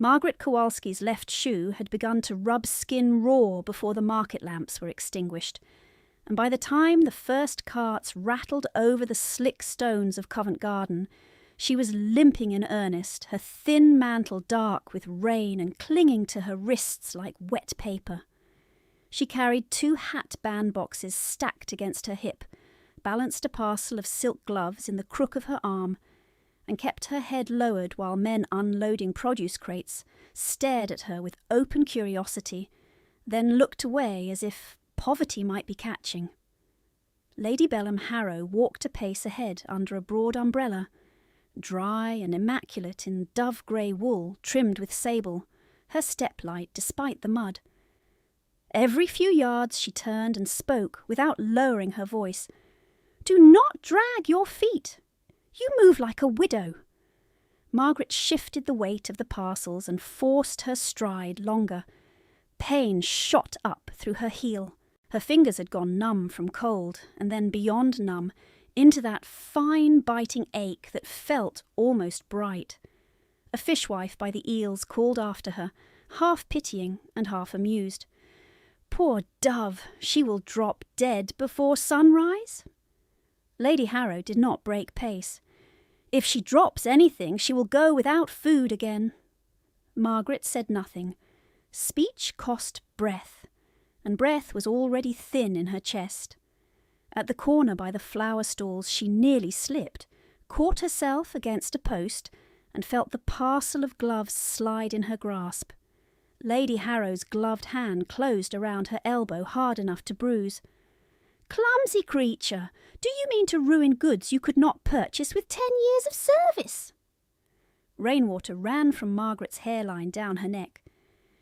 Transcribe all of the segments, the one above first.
Margaret Kowalski's left shoe had begun to rub skin raw before the market lamps were extinguished, and by the time the first carts rattled over the slick stones of Covent Garden, she was limping in earnest, her thin mantle dark with rain and clinging to her wrists like wet paper. She carried 2 hat bandboxes stacked against her hip, balanced a parcel of silk gloves in the crook of her arm, and kept her head lowered while men unloading produce crates stared at her with open curiosity, then looked away as if poverty might be catching. Lady Belham Harrow walked a pace ahead under a broad umbrella, dry and immaculate in dove-grey wool trimmed with sable, her step light despite the mud. Every few yards she turned and spoke without lowering her voice. "Do not drag your feet. You move like a widow." Margaret shifted the weight of the parcels and forced her stride longer. Pain shot up through her heel. Her fingers had gone numb from cold, and then beyond numb, into that fine biting ache that felt almost bright. A fishwife by the eels called after her, half pitying and half amused. "Poor dove, she will drop dead before sunrise." Lady Harrow did not break pace. "If she drops anything, she will go without food again." Margaret said nothing. Speech cost breath, and breath was already thin in her chest. At the corner by the flower stalls she nearly slipped, caught herself against a post, and felt the parcel of gloves slide in her grasp. Lady Harrow's gloved hand closed around her elbow hard enough to bruise. "Clumsy creature! Do you mean to ruin goods you could not purchase with 10 years of service?" Rainwater ran from Margaret's hairline down her neck.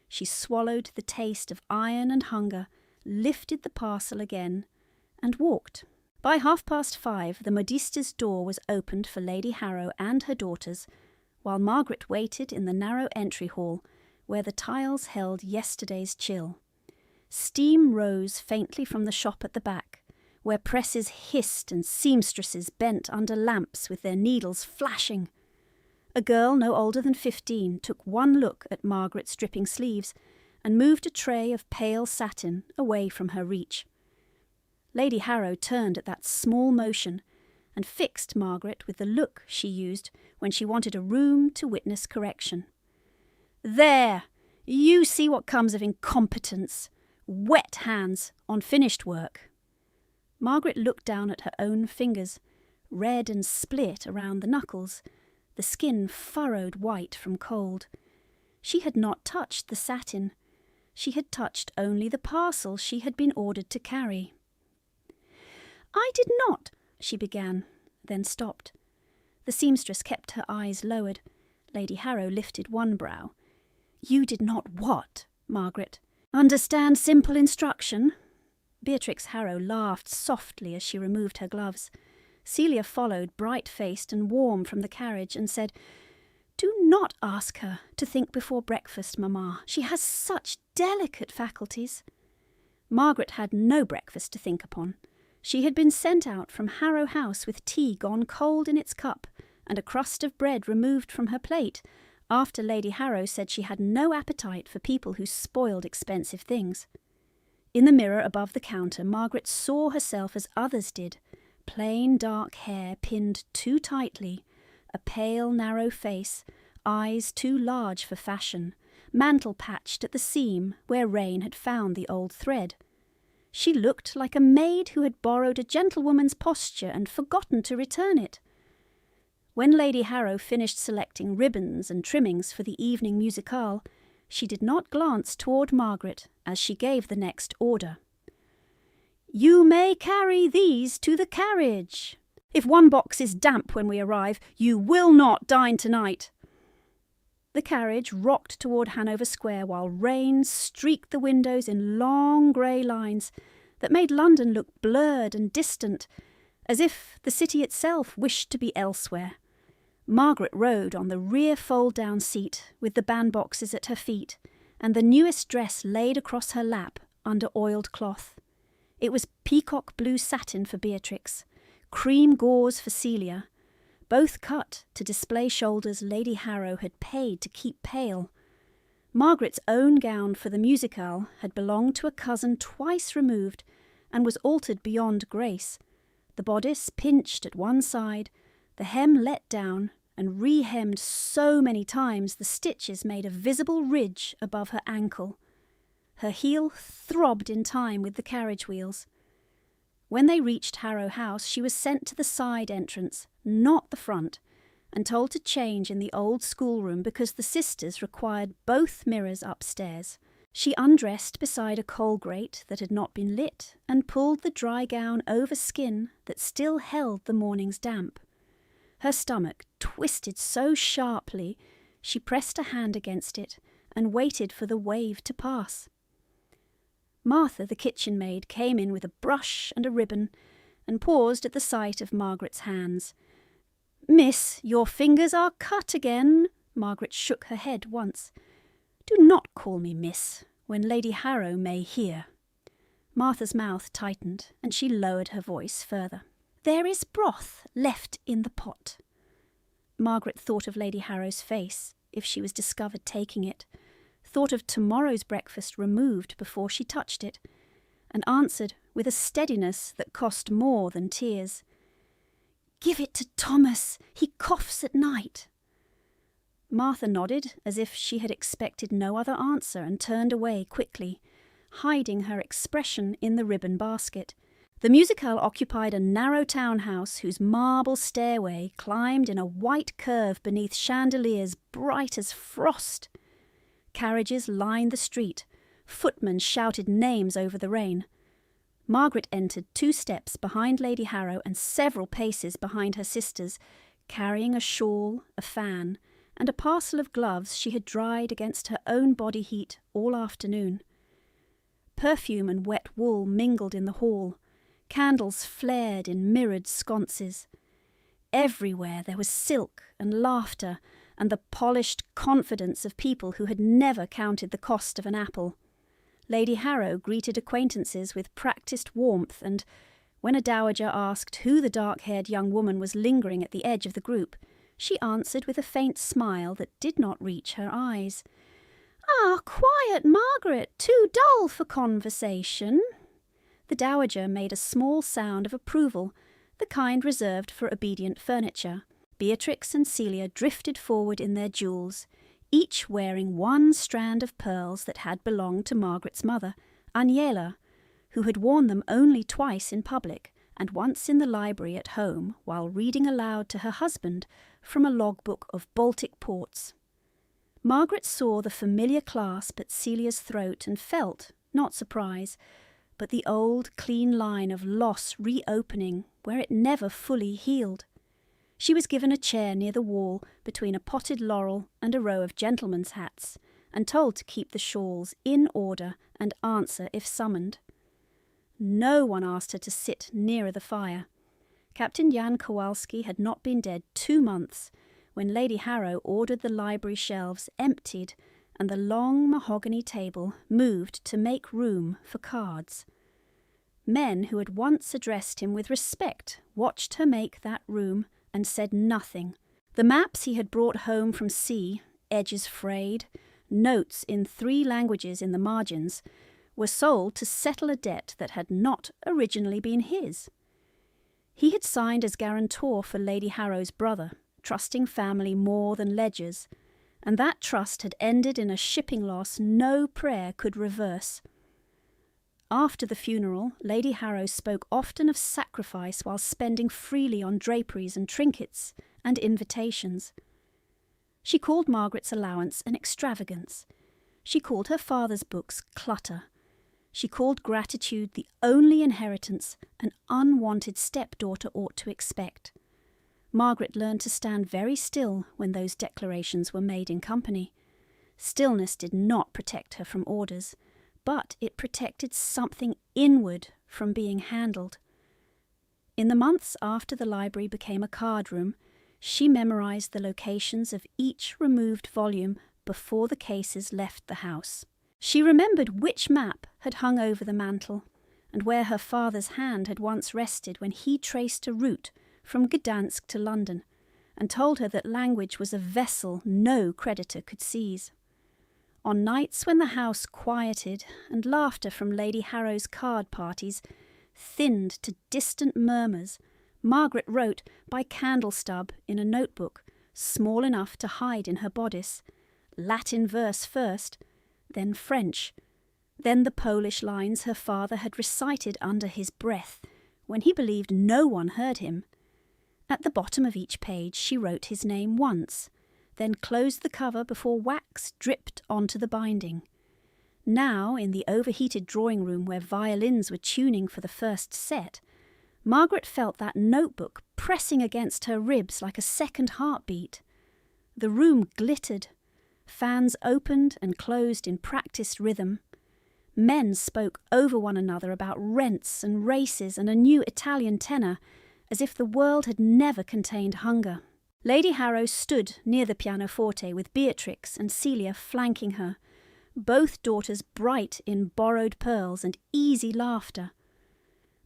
She swallowed the taste of iron and hunger, lifted the parcel again, and walked. By 5:30, the modiste's door was opened for Lady Harrow and her daughters, while Margaret waited in the narrow entry hall where the tiles held yesterday's chill. Steam rose faintly from the shop at the back, where presses hissed and seamstresses bent under lamps with their needles flashing. A girl no older than 15 took one look at Margaret's dripping sleeves and moved a tray of pale satin away from her reach. Lady Harrow turned at that small motion and fixed Margaret with the look she used when she wanted a room to witness correction. "There! You see what comes of incompetence. Wet hands on finished work." Margaret looked down at her own fingers, red and split around the knuckles, the skin furrowed white from cold. She had not touched the satin. She had touched only the parcel she had been ordered to carry. "I did not," she began, then stopped. The seamstress kept her eyes lowered. Lady Harrow lifted one brow. "You did not what, Margaret? Understand simple instruction?" Beatrix Harrow laughed softly as she removed her gloves. Celia followed, bright-faced and warm, from the carriage and said, "Do not ask her to think before breakfast, Mamma. She has such delicate faculties." Margaret had no breakfast to think upon. She had been sent out from Harrow House with tea gone cold in its cup and a crust of bread removed from her plate, after Lady Harrow said she had no appetite for people who spoiled expensive things. In the mirror above the counter, Margaret saw herself as others did, plain dark hair pinned too tightly, a pale narrow face, eyes too large for fashion, mantle patched at the seam where rain had found the old thread. She looked like a maid who had borrowed a gentlewoman's posture and forgotten to return it. When Lady Harrow finished selecting ribbons and trimmings for the evening musicale, she did not glance toward Margaret as she gave the next order. "You may carry these to the carriage. If one box is damp when we arrive, you will not dine tonight." The carriage rocked toward Hanover Square while rain streaked the windows in long grey lines that made London look blurred and distant, as if the city itself wished to be elsewhere. Margaret rode on the rear fold-down seat with the bandboxes at her feet and the newest dress laid across her lap under oiled cloth. It was peacock blue satin for Beatrix, cream gauze for Celia, both cut to display shoulders Lady Harrow had paid to keep pale. Margaret's own gown for the musicale had belonged to a cousin twice removed and was altered beyond grace. The bodice pinched at one side, the hem let down and re-hemmed so many times the stitches made a visible ridge above her ankle. Her heel throbbed in time with the carriage wheels. When they reached Harrow House, she was sent to the side entrance, not the front, and told to change in the old schoolroom because the sisters required both mirrors upstairs. She undressed beside a coal grate that had not been lit and pulled the dry gown over skin that still held the morning's damp. Her stomach twisted so sharply she pressed a hand against it and waited for the wave to pass. Martha, the kitchen maid, came in with a brush and a ribbon and paused at the sight of Margaret's hands. "Miss, your fingers are cut again." Margaret shook her head once. "Do not call me miss, when Lady Harrow may hear." Martha's mouth tightened, and she lowered her voice further. "There is broth left in the pot." Margaret thought of Lady Harrow's face, if she was discovered taking it, thought of tomorrow's breakfast removed before she touched it, and answered with a steadiness that cost more than tears. "Give it to Thomas. He coughs at night." Martha nodded as if she had expected no other answer and turned away quickly, hiding her expression in the ribbon basket. The musicale occupied a narrow townhouse whose marble stairway climbed in a white curve beneath chandeliers bright as frost. Carriages lined the street. Footmen shouted names over the rain. Margaret entered 2 steps behind Lady Harrow and several paces behind her sisters, carrying a shawl, a fan, and a parcel of gloves she had dried against her own body heat all afternoon. Perfume and wet wool mingled in the hall. Candles flared in mirrored sconces. Everywhere there was silk and laughter and the polished confidence of people who had never counted the cost of an apple. Lady Harrow greeted acquaintances with practised warmth, and when a dowager asked who the dark-haired young woman was lingering at the edge of the group, she answered with a faint smile that did not reach her eyes. "Ah, quiet, Margaret, too dull for conversation." The dowager made a small sound of approval, the kind reserved for obedient furniture. Beatrix and Celia drifted forward in their jewels, each wearing one strand of pearls that had belonged to Margaret's mother, Aniela, who had worn them only twice in public and once in the library at home while reading aloud to her husband from a logbook of Baltic ports. Margaret saw the familiar clasp at Celia's throat and felt, not surprise, but the old clean line of loss reopening where it never fully healed. She was given a chair near the wall between a potted laurel and a row of gentlemen's hats, and told to keep the shawls in order and answer if summoned. No one asked her to sit nearer the fire. Captain Jan Kowalski had not been dead 2 months when Lady Harrow ordered the library shelves emptied and the long mahogany table moved to make room for cards. Men who had once addressed him with respect watched her make that room and said nothing. The maps he had brought home from sea, edges frayed, notes in 3 languages in the margins, were sold to settle a debt that had not originally been his. He had signed as guarantor for Lady Harrow's brother, trusting family more than ledgers, and that trust had ended in a shipping loss no prayer could reverse. After the funeral, Lady Harrow spoke often of sacrifice while spending freely on draperies and trinkets and invitations. She called Margaret's allowance an extravagance. She called her father's books clutter. She called gratitude the only inheritance an unwanted stepdaughter ought to expect. Margaret learned to stand very still when those declarations were made in company. Stillness did not protect her from orders, but it protected something inward from being handled. In the months after the library became a card room, she memorized the locations of each removed volume before the cases left the house. She remembered which map had hung over the mantel, and where her father's hand had once rested when he traced a route from Gdansk to London, and told her that language was a vessel no creditor could seize. On nights when the house quieted and laughter from Lady Harrow's card parties thinned to distant murmurs, Margaret wrote by candle stub in a notebook small enough to hide in her bodice, Latin verse first, then French, then the Polish lines her father had recited under his breath when he believed no one heard him. At the bottom of each page she wrote his name once, then closed the cover before wax dripped onto the binding. Now, in the overheated drawing room where violins were tuning for the first set, Margaret felt that notebook pressing against her ribs like a second heartbeat. The room glittered. Fans opened and closed in practiced rhythm. Men spoke over one another about rents and races and a new Italian tenor, as if the world had never contained hunger. Lady Harrow stood near the pianoforte with Beatrix and Celia flanking her, both daughters bright in borrowed pearls and easy laughter.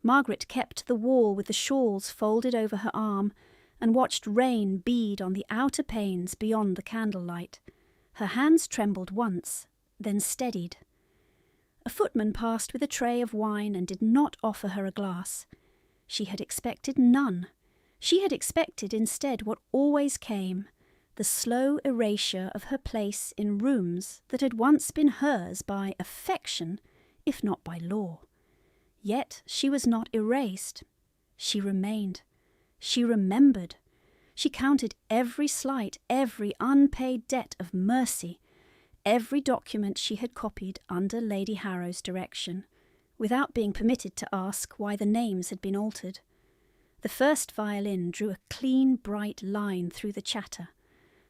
Margaret kept to the wall with the shawls folded over her arm and watched rain bead on the outer panes beyond the candlelight. Her hands trembled once, then steadied. A footman passed with a tray of wine and did not offer her a glass. She had expected none. She had expected instead what always came, the slow erasure of her place in rooms that had once been hers by affection, if not by law. Yet she was not erased. She remained. She remembered. She counted every slight, every unpaid debt of mercy, every document she had copied under Lady Harrow's direction, without being permitted to ask why the names had been altered. The first violin drew a clean, bright line through the chatter.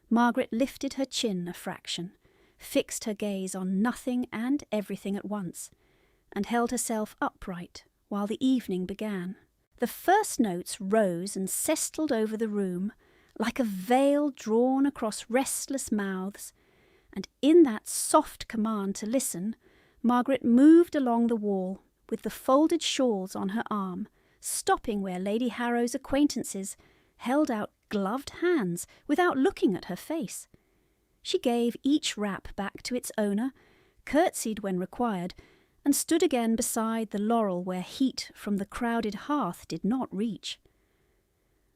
Margaret lifted her chin a fraction, fixed her gaze on nothing and everything at once, and held herself upright while the evening began. The first notes rose and sestled over the room like a veil drawn across restless mouths, and in that soft command to listen, Margaret moved along the wall with the folded shawls on her arm, stopping where Lady Harrow's acquaintances held out gloved hands without looking at her face. She gave each wrap back to its owner, curtsied when required, and stood again beside the laurel where heat from the crowded hearth did not reach.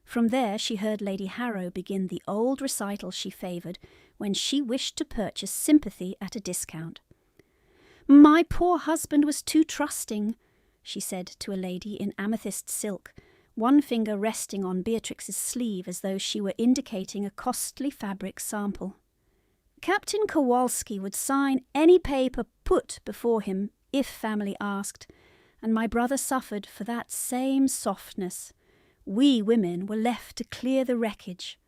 From there she heard Lady Harrow begin the old recital she favoured when she wished to purchase sympathy at a discount. "My poor husband was too trusting," she said to a lady in amethyst silk, one finger resting on Beatrix's sleeve as though she were indicating a costly fabric sample. "Captain Kowalski would sign any paper put before him if family asked, and my brother suffered for that same softness. We women were left to clear the wreckage."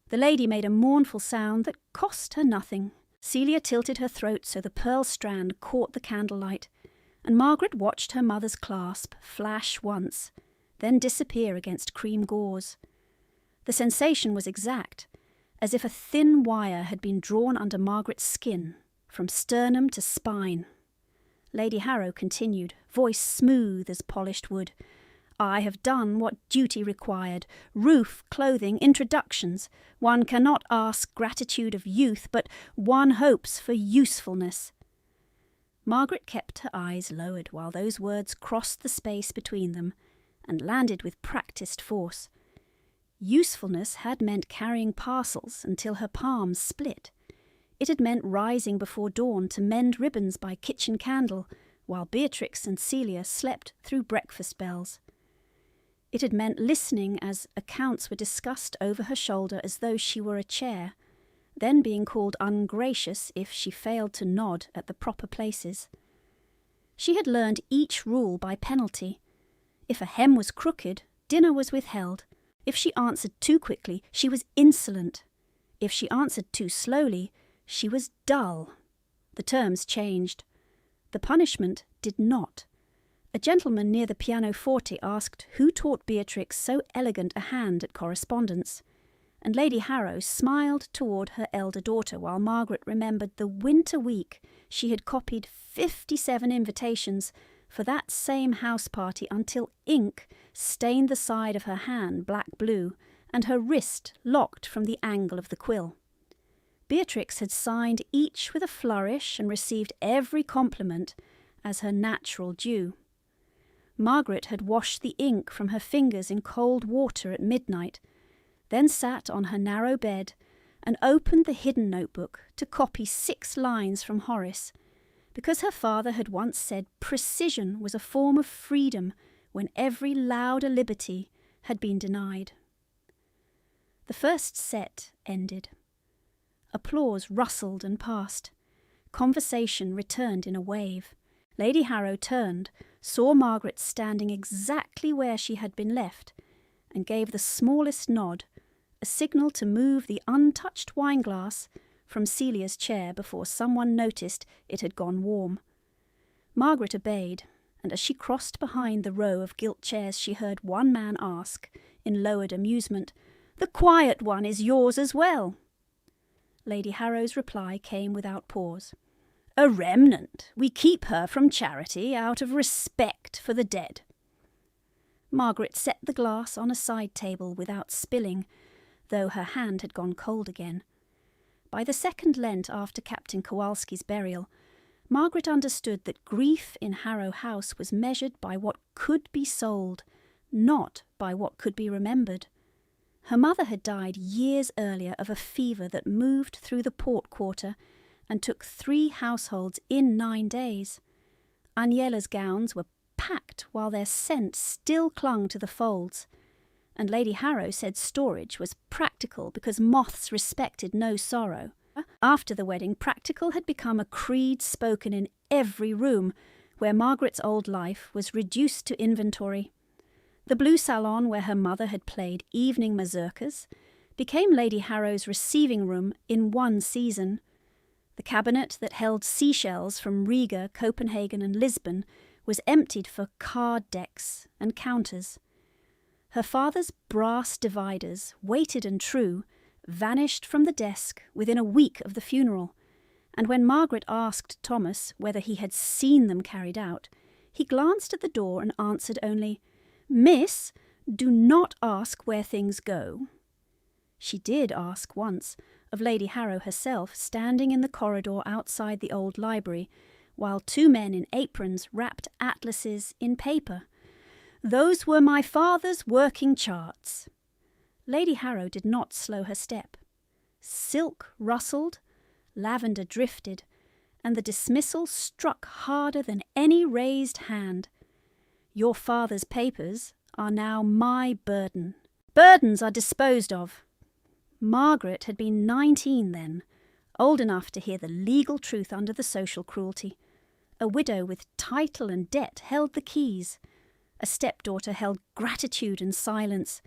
The lady made a mournful sound that cost her nothing. Celia tilted her throat so the pearl strand caught the candlelight, and Margaret watched her mother's clasp flash once, then disappear against cream gauze. The sensation was exact, as if a thin wire had been drawn under Margaret's skin, from sternum to spine. Lady Harrow continued, voice smooth as polished wood. "I have done what duty required. Roof, clothing, introductions. One cannot ask gratitude of youth, but one hopes for usefulness." Margaret kept her eyes lowered while those words crossed the space between them and landed with practised force. Usefulness had meant carrying parcels until her palms split. It had meant rising before dawn to mend ribbons by kitchen candle, while Beatrix and Celia slept through breakfast bells. It had meant listening as accounts were discussed over her shoulder as though she were a chair, then being called ungracious if she failed to nod at the proper places. She had learned each rule by penalty. If a hem was crooked, dinner was withheld. If she answered too quickly, she was insolent. If she answered too slowly, she was dull. The terms changed. The punishment did not. A gentleman near the pianoforte asked who taught Beatrix so elegant a hand at correspondence, and Lady Harrow smiled toward her elder daughter while Margaret remembered the winter week she had copied 57 invitations for that same house party until ink stained the side of her hand black blue and her wrist locked from the angle of the quill. Beatrix had signed each with a flourish and received every compliment as her natural due. Margaret had washed the ink from her fingers in cold water at midnight, then sat on her narrow bed and opened the hidden notebook to copy 6 lines from Horace, because her father had once said precision was a form of freedom when every louder liberty had been denied. The first set ended. Applause rustled and passed. Conversation returned in a wave. Lady Harrow turned, saw Margaret standing exactly where she had been left, and gave the smallest nod, a signal to move the untouched wineglass from Celia's chair before someone noticed it had gone warm. Margaret obeyed, and as she crossed behind the row of gilt chairs she heard one man ask, in lowered amusement, "The quiet one is yours as well." Lady Harrow's reply came without pause. "A remnant. We keep her from charity out of respect for the dead." Margaret set the glass on a side table without spilling, though her hand had gone cold again. By the second Lent after Captain Kowalski's burial, Margaret understood that grief in Harrow House was measured by what could be sold, not by what could be remembered. Her mother had died years earlier of a fever that moved through the port quarter and took 3 households in 9 days. Aniela's gowns were packed while their scent still clung to the folds, and Lady Harrow said storage was practical because moths respected no sorrow. After the wedding, practical had become a creed spoken in every room where Margaret's old life was reduced to inventory. The blue salon where her mother had played evening mazurkas became Lady Harrow's receiving room in one season. The cabinet that held seashells from Riga, Copenhagen and Lisbon was emptied for card decks and counters. Her father's brass dividers, weighted and true, vanished from the desk within a week of the funeral, and when Margaret asked Thomas whether he had seen them carried out, he glanced at the door and answered only, "Miss, do not ask where things go." She did ask once of Lady Harrow herself, standing in the corridor outside the old library, while 2 men in aprons wrapped atlases in paper. "Those were my father's working charts." Lady Harrow did not slow her step. Silk rustled, lavender drifted, and the dismissal struck harder than any raised hand. "Your father's papers are now my burden. Burdens are disposed of." Margaret had been 19 then, old enough to hear the legal truth under the social cruelty. A widow with title and debt held the keys. A stepdaughter held gratitude and silence.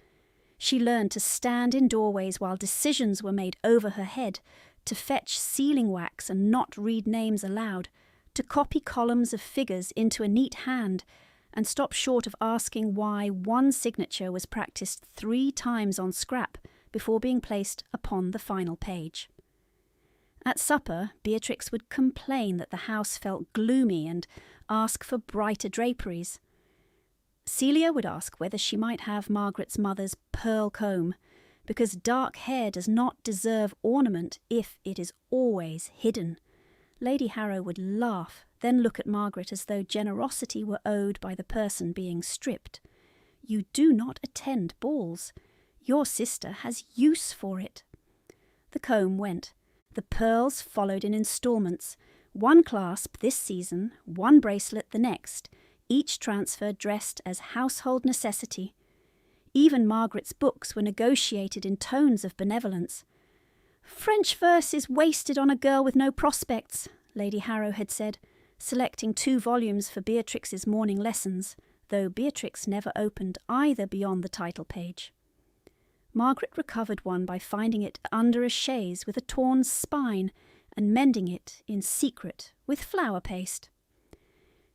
She learned to stand in doorways while decisions were made over her head, to fetch sealing wax and not read names aloud, to copy columns of figures into a neat hand, and stop short of asking why one signature was practised 3 times on scrap before being placed upon the final page. At supper, Beatrix would complain that the house felt gloomy and ask for brighter draperies. Celia would ask whether she might have Margaret's mother's pearl comb, because dark hair does not deserve ornament if it is always hidden. Lady Harrow would laugh, then look at Margaret as though generosity were owed by the person being stripped. "You do not attend balls. Your sister has use for it." The comb went. The pearls followed in instalments, 1 clasp this season, 1 bracelet the next, each transfer dressed as household necessity. Even Margaret's books were negotiated in tones of benevolence. "French verse is wasted on a girl with no prospects," Lady Harrow had said, selecting 2 volumes for Beatrix's morning lessons, though Beatrix never opened either beyond the title page. Margaret recovered one by finding it under a chaise with a torn spine and mending it in secret with flour paste.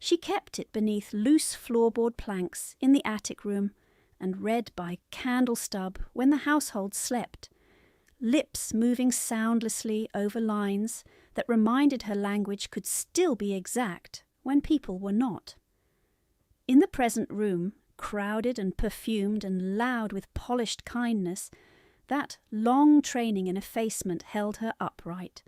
She kept it beneath loose floorboard planks in the attic room and read by candle stub when the household slept, lips moving soundlessly over lines that reminded her language could still be exact when people were not. In the present room, crowded and perfumed and loud with polished kindness, That long training in effacement held her upright.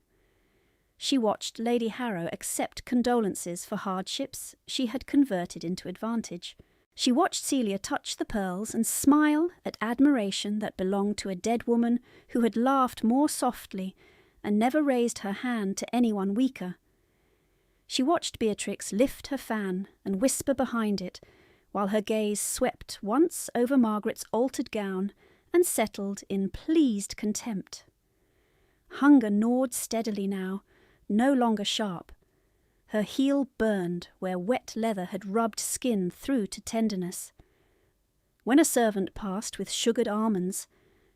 She watched Lady Harrow accept condolences for hardships she had converted into advantage. She watched Celia touch the pearls and smile at admiration that belonged to a dead woman who had laughed more softly and never raised her hand to anyone weaker. She watched Beatrix lift her fan and whisper behind it, while her gaze swept once over Margaret's altered gown and settled in pleased contempt. Hunger gnawed steadily now, no longer sharp. Her heel burned where wet leather had rubbed skin through to tenderness. When a servant passed with sugared almonds,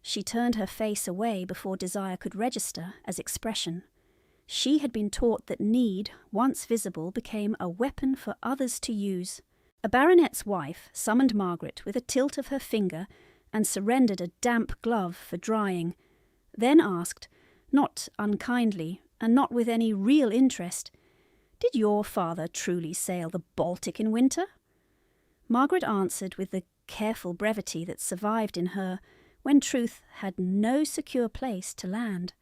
she turned her face away before desire could register as expression. She had been taught that need, once visible, became a weapon for others to use. A baronet's wife summoned Margaret with a tilt of her finger and surrendered a damp glove for drying, then asked, not unkindly, and not with any real interest, "Did your father truly sail the Baltic in winter?" Margaret answered with the careful brevity that survived in her when truth had no secure place to land.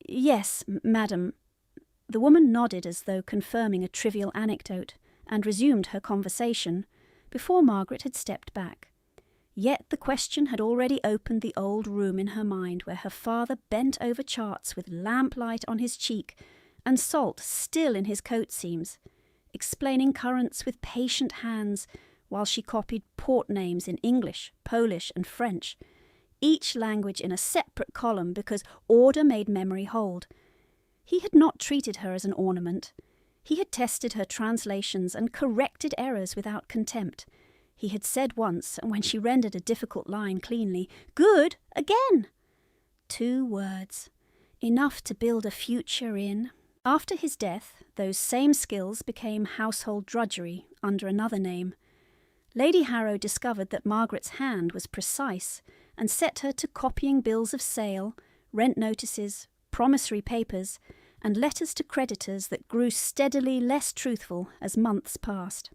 "Yes, madam." The woman nodded as though confirming a trivial anecdote, and resumed her conversation before Margaret had stepped back. Yet the question had already opened the old room in her mind where her father bent over charts with lamplight on his cheek and salt still in his coat seams, explaining currents with patient hands while she copied port names in English, Polish and French, each language in a separate column because order made memory hold. He had not treated her as an ornament. He had tested her translations and corrected errors without contempt. He had said once, when she rendered a difficult line cleanly, "Good again!" 2 words, enough to build a future in. After his death, those same skills became household drudgery under another name. Lady Harrow discovered that Margaret's hand was precise and set her to copying bills of sale, rent notices, promissory papers, and letters to creditors that grew steadily less truthful as months passed.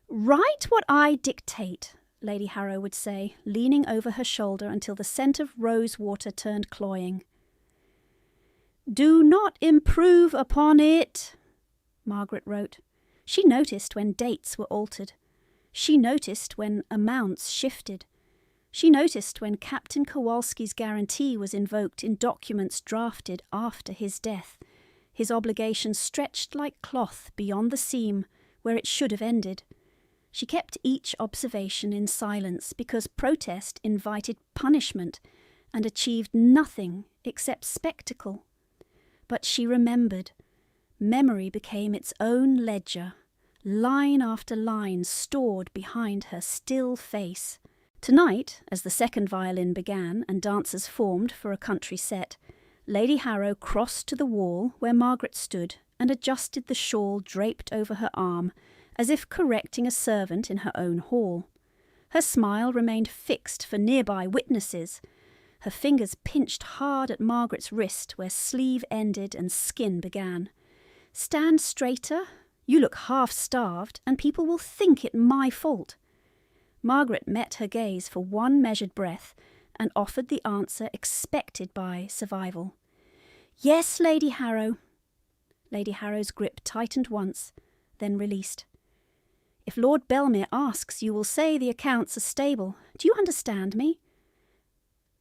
"Write what I dictate," Lady Harrow would say, leaning over her shoulder until the scent of rose water turned cloying. "Do not improve upon it," Margaret wrote. She noticed when dates were altered. She noticed when amounts shifted. She noticed when Captain Kowalski's guarantee was invoked in documents drafted after his death, his obligation stretched like cloth beyond the seam where it should have ended. She kept each observation in silence because protest invited punishment and achieved nothing except spectacle. But she remembered. Memory became its own ledger, line after line stored behind her still face. Tonight, as the second violin began and dancers formed for a country set, Lady Harrow crossed to the wall where Margaret stood and adjusted the shawl draped over her arm, as if correcting a servant in her own hall. Her smile remained fixed for nearby witnesses. Her fingers pinched hard at Margaret's wrist where sleeve ended and skin began. "Stand straighter. You look half-starved, and people will think it my fault." Margaret met her gaze for one measured breath and offered the answer expected by survival. "Yes, Lady Harrow." Lady Harrow's grip tightened once, then released. "If Lord Belmere asks, you will say the accounts are stable. Do you understand me?"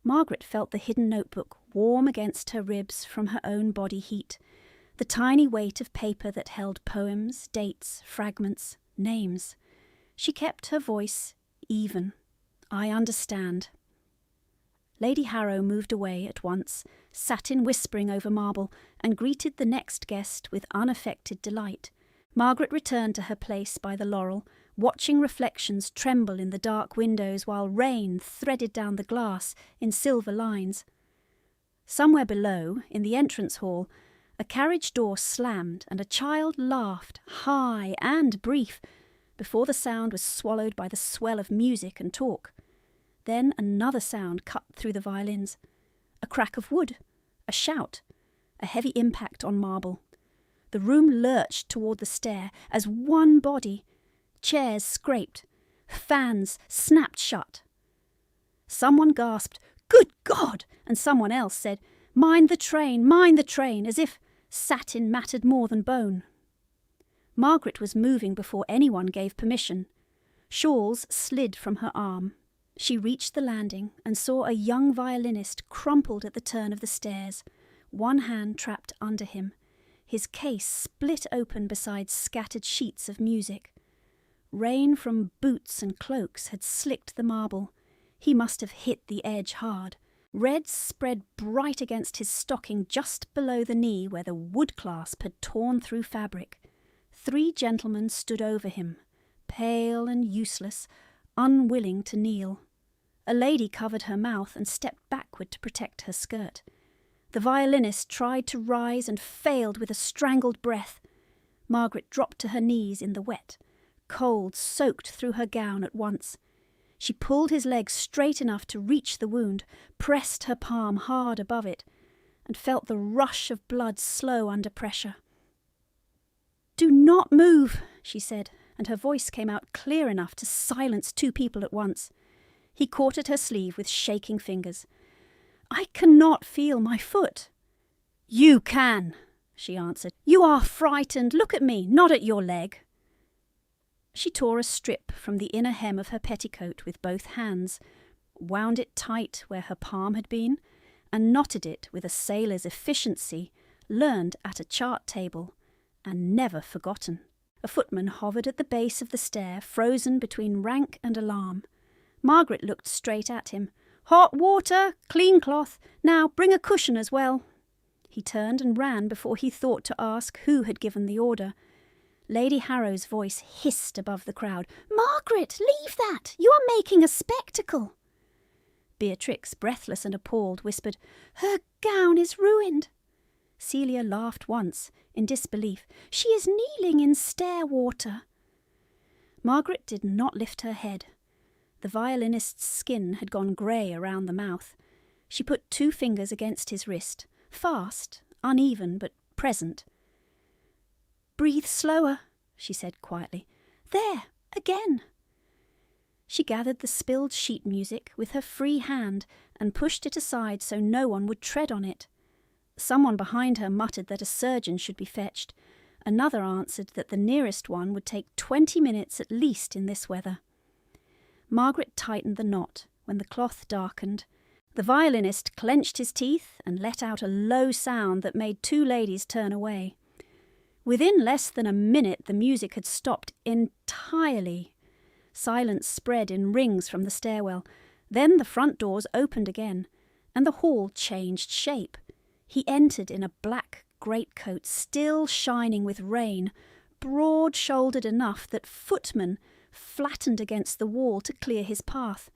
Margaret felt the hidden notebook warm against her ribs from her own body heat, the tiny weight of paper that held poems, dates, fragments, names. She kept her voice even. "I understand." Lady Harrow moved away at once, sat in whispering over marble, and greeted the next guest with unaffected delight. Margaret returned to her place by the laurel, watching reflections tremble in the dark windows while rain threaded down the glass in silver lines. Somewhere below, in the entrance hall, a carriage door slammed and a child laughed, high and brief, before the sound was swallowed by the swell of music and talk. Then another sound cut through the violins. A crack of wood, a shout, a heavy impact on marble. The room lurched toward the stair as one body. Chairs scraped. Fans snapped shut. Someone gasped, "Good God!" and someone else said, mind the train," as if satin mattered more than bone. Margaret was moving before anyone gave permission. Shawls slid from her arm. She reached the landing and saw a young violinist crumpled at the turn of the stairs, one hand trapped under him, his case split open beside scattered sheets of music. Rain from boots and cloaks had slicked the marble. He must have hit the edge hard. Red spread bright against his stocking just below the knee where the wood clasp had torn through fabric. 3 gentlemen stood over him, pale and useless, unwilling to kneel. A lady covered her mouth and stepped backward to protect her skirt. The violinist tried to rise and failed with a strangled breath. Margaret dropped to her knees in the wet. Cold soaked through her gown at once. She pulled his leg straight enough to reach the wound, pressed her palm hard above it, and felt the rush of blood slow under pressure. "Do not move," she said, and her voice came out clear enough to silence 2 people at once. He caught at her sleeve with shaking fingers. "I cannot feel my foot." "You can," she answered. "You are frightened. Look at me, not at your leg." She tore a strip from the inner hem of her petticoat with both hands, wound it tight where her palm had been, and knotted it with a sailor's efficiency learned at a chart table and never forgotten. A footman hovered at the base of the stair, frozen between rank and alarm. Margaret looked straight at him. "Hot water, clean cloth. Now bring a cushion as well." He turned and ran before he thought to ask who had given the order. Lady Harrow's voice hissed above the crowd. "Margaret, leave that! You are making a spectacle." Beatrix, breathless and appalled, whispered, "Her gown is ruined." Celia laughed once, in disbelief. "She is kneeling in stair water." Margaret did not lift her head. The violinist's skin had gone grey around the mouth. She put 2 fingers against his wrist, fast, uneven, but present. "Breathe slower," she said quietly. "There, again." She gathered the spilled sheet music with her free hand and pushed it aside so no one would tread on it. Someone behind her muttered that a surgeon should be fetched. Another answered that the nearest one would take 20 minutes at least in this weather. Margaret tightened the knot when the cloth darkened. The violinist clenched his teeth and let out a low sound that made 2 ladies turn away. Within less than a minute the music had stopped entirely. Silence spread in rings from the stairwell. Then the front doors opened again, and the hall changed shape. He entered in a black greatcoat still shining with rain, broad-shouldered enough that footmen flattened against the wall to clear his path.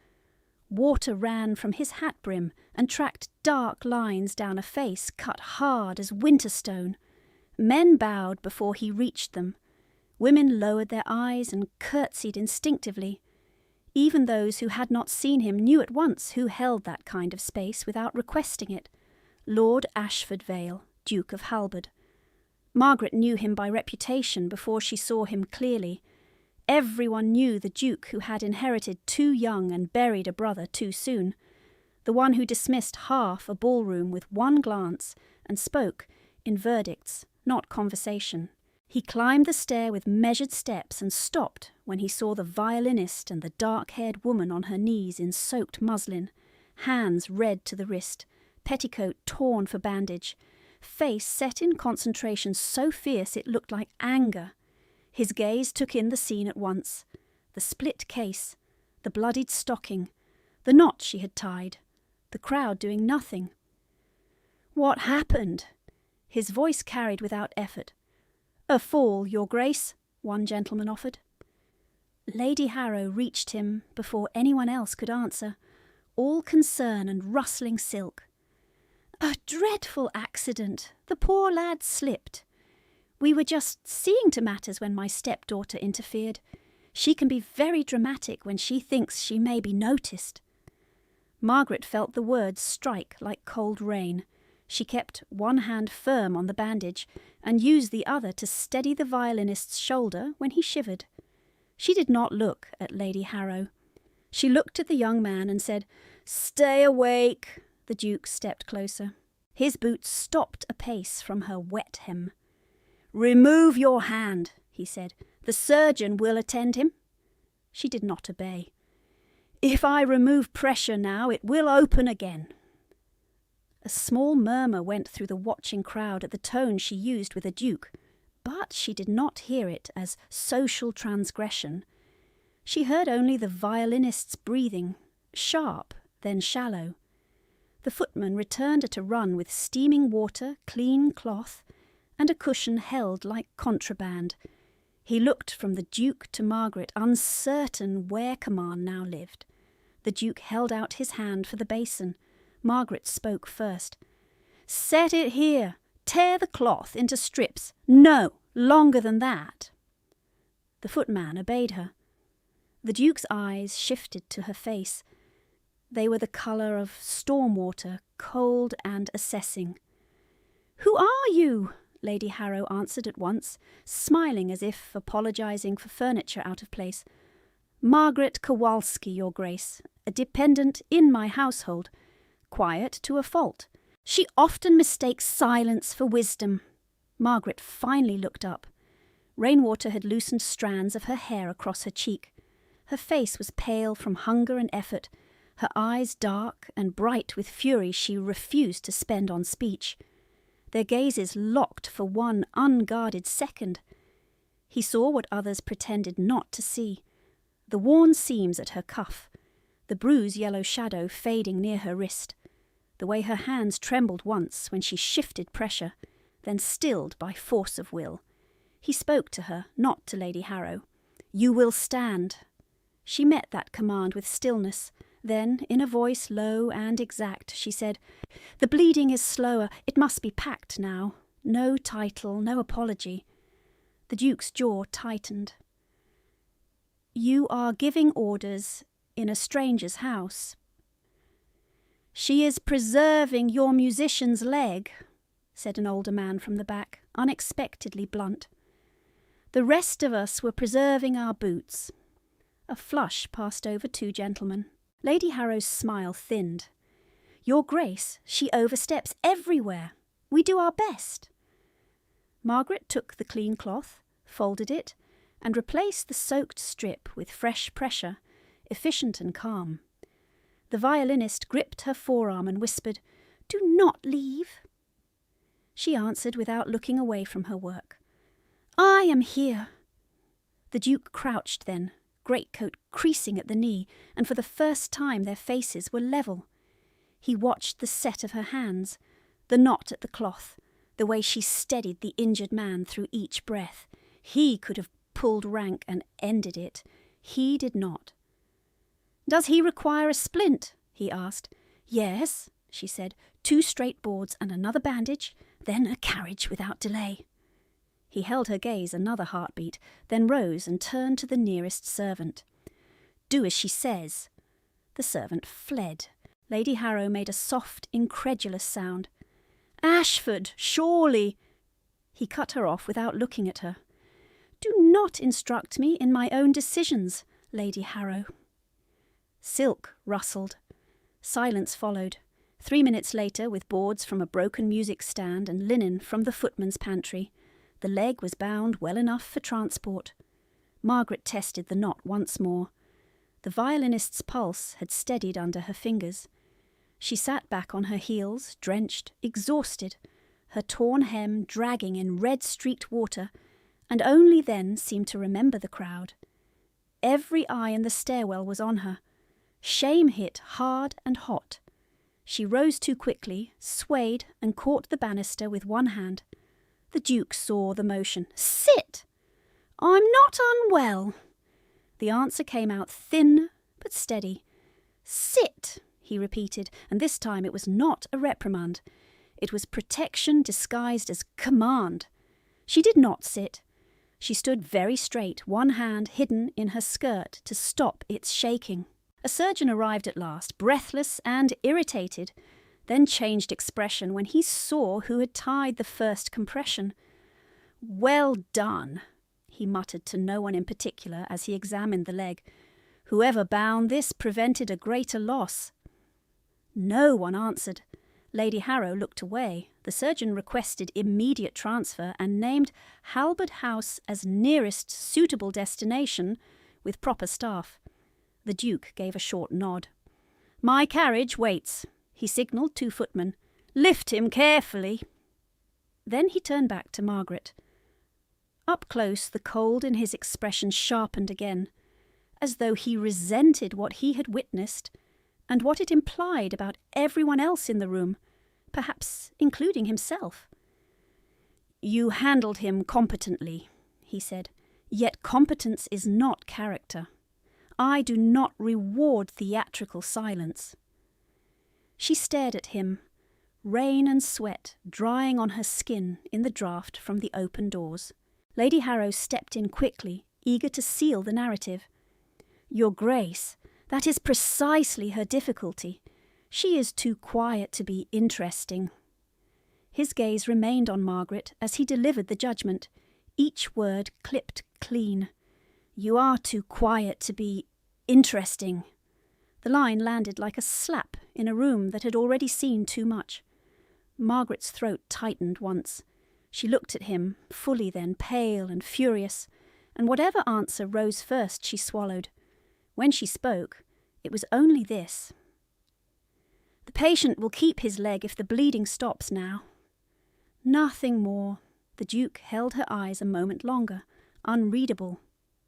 Water ran from his hat brim and tracked dark lines down a face cut hard as winter stone. Men bowed before he reached them. Women lowered their eyes and curtsied instinctively. Even those who had not seen him knew at once who held that kind of space without requesting it. Lord Ashford Vale, Duke of Halberd. Margaret knew him by reputation before she saw him clearly. Everyone knew the Duke who had inherited 2 young and buried a brother too soon. The one who dismissed half a ballroom with one glance and spoke in verdicts, not conversation. He climbed the stair with measured steps and stopped when he saw the violinist and the dark-haired woman on her knees in soaked muslin, hands red to the wrist, petticoat torn for bandage, face set in concentration so fierce it looked like anger. His gaze took in the scene at once. The split case, the bloodied stocking, the knot she had tied, the crowd doing nothing. "What happened?" His voice carried without effort. "A fall, Your Grace," one gentleman offered. Lady Harrow reached him before anyone else could answer, all concern and rustling silk. "A dreadful accident. The poor lad slipped. We were just seeing to matters when my stepdaughter interfered. She can be very dramatic when she thinks she may be noticed." Margaret felt the words strike like cold rain. She kept one hand firm on the bandage and used the other to steady the violinist's shoulder when he shivered. She did not look at Lady Harrow. She looked at the young man and said, Stay awake. The Duke stepped closer. His boots stopped a pace from her wet hem. Remove your hand, he said. The surgeon will attend him. She did not obey. If I remove pressure now, it will open again. A small murmur went through the watching crowd at the tone she used with the Duke, but she did not hear it as social transgression. She heard only the violinist's breathing, sharp, then shallow. The footman returned at a run with steaming water, clean cloth, and a cushion held like contraband. He looked from the Duke to Margaret, uncertain where command now lived. The Duke held out his hand for the basin. Margaret spoke first. Set it here. Tear the cloth into strips. No, longer than that. The footman obeyed her. The Duke's eyes shifted to her face. They were the colour of storm water, cold and assessing. Who are you? Lady Harrow answered at once, smiling as if apologising for furniture out of place. Margaret Kowalski, Your Grace, a dependent in my household. Quiet to a fault. She often mistakes silence for wisdom. Margaret finally looked up. Rainwater had loosened strands of her hair across her cheek. Her face was pale from hunger and effort, her eyes dark and bright with fury she refused to spend on speech. Their gazes locked for one unguarded second. He saw what others pretended not to see. The worn seams at her cuff, the bruise-yellow shadow fading near her wrist, the way her hands trembled once when she shifted pressure, then stilled by force of will. He spoke to her, not to Lady Harrow. You will stand. She met that command with stillness. Then, in a voice low and exact, she said, The bleeding is slower. It must be packed now. No title, no apology. The Duke's jaw tightened. You are giving orders in a stranger's house. She is preserving your musician's leg, said an older man from the back, unexpectedly blunt. The rest of us were preserving our boots. A flush passed over two gentlemen. Lady Harrow's smile thinned. Your Grace, she oversteps everywhere. We do our best. Margaret took the clean cloth, folded it, and replaced the soaked strip with fresh pressure, efficient and calm. The violinist gripped her forearm and whispered, Do not leave. She answered without looking away from her work. I am here. The Duke crouched then, greatcoat creasing at the knee, and for the first time their faces were level. He watched the set of her hands, the knot at the cloth, the way she steadied the injured man through each breath. He could have pulled rank and ended it. He did not. Does he require a splint? He asked. Yes, she said. 2 straight boards and another bandage, then a carriage without delay. He held her gaze another heartbeat, then rose and turned to the nearest servant. Do as she says. The servant fled. Lady Harrow made a soft, incredulous sound. Ashford, surely. He cut her off without looking at her. Do not instruct me in my own decisions, Lady Harrow. Silk rustled. Silence followed. 3 minutes later, with boards from a broken music stand and linen from the footman's pantry, the leg was bound well enough for transport. Margaret tested the knot once more. The violinist's pulse had steadied under her fingers. She sat back on her heels, drenched, exhausted, her torn hem dragging in red-streaked water, and only then seemed to remember the crowd. Every eye in the stairwell was on her. Shame hit hard and hot. She rose too quickly, swayed, and caught the banister with one hand. The Duke saw the motion. Sit! I'm not unwell. The answer came out thin but steady. Sit, he repeated, and this time it was not a reprimand. It was protection disguised as command. She did not sit. She stood very straight, one hand hidden in her skirt to stop its shaking. A surgeon arrived at last, breathless and irritated, then changed expression when he saw who had tied the first compression. Well done, he muttered to no one in particular as he examined the leg. Whoever bound this prevented a greater loss. No one answered. Lady Harrow looked away. The surgeon requested immediate transfer and named Halberd House as nearest suitable destination with proper staff. The Duke gave a short nod. "My carriage waits," he signalled 2 footmen. "Lift him carefully." Then he turned back to Margaret. Up close, the cold in his expression sharpened again, as though he resented what he had witnessed and what it implied about everyone else in the room, perhaps including himself. "You handled him competently," he said, "yet competence is not character. I do not reward theatrical silence." She stared at him, rain and sweat drying on her skin in the draught from the open doors. Lady Harrow stepped in quickly, eager to seal the narrative. "Your Grace, that is precisely her difficulty. She is too quiet to be interesting." His gaze remained on Margaret as he delivered the judgment, each word clipped clean. "You are too quiet to be interesting." The line landed like a slap in a room that had already seen too much. Margaret's throat tightened once. She looked at him, fully then, pale and furious, and whatever answer rose first she swallowed. When she spoke, it was only this. "The patient will keep his leg if the bleeding stops now." Nothing more. The Duke held her eyes a moment longer, unreadable.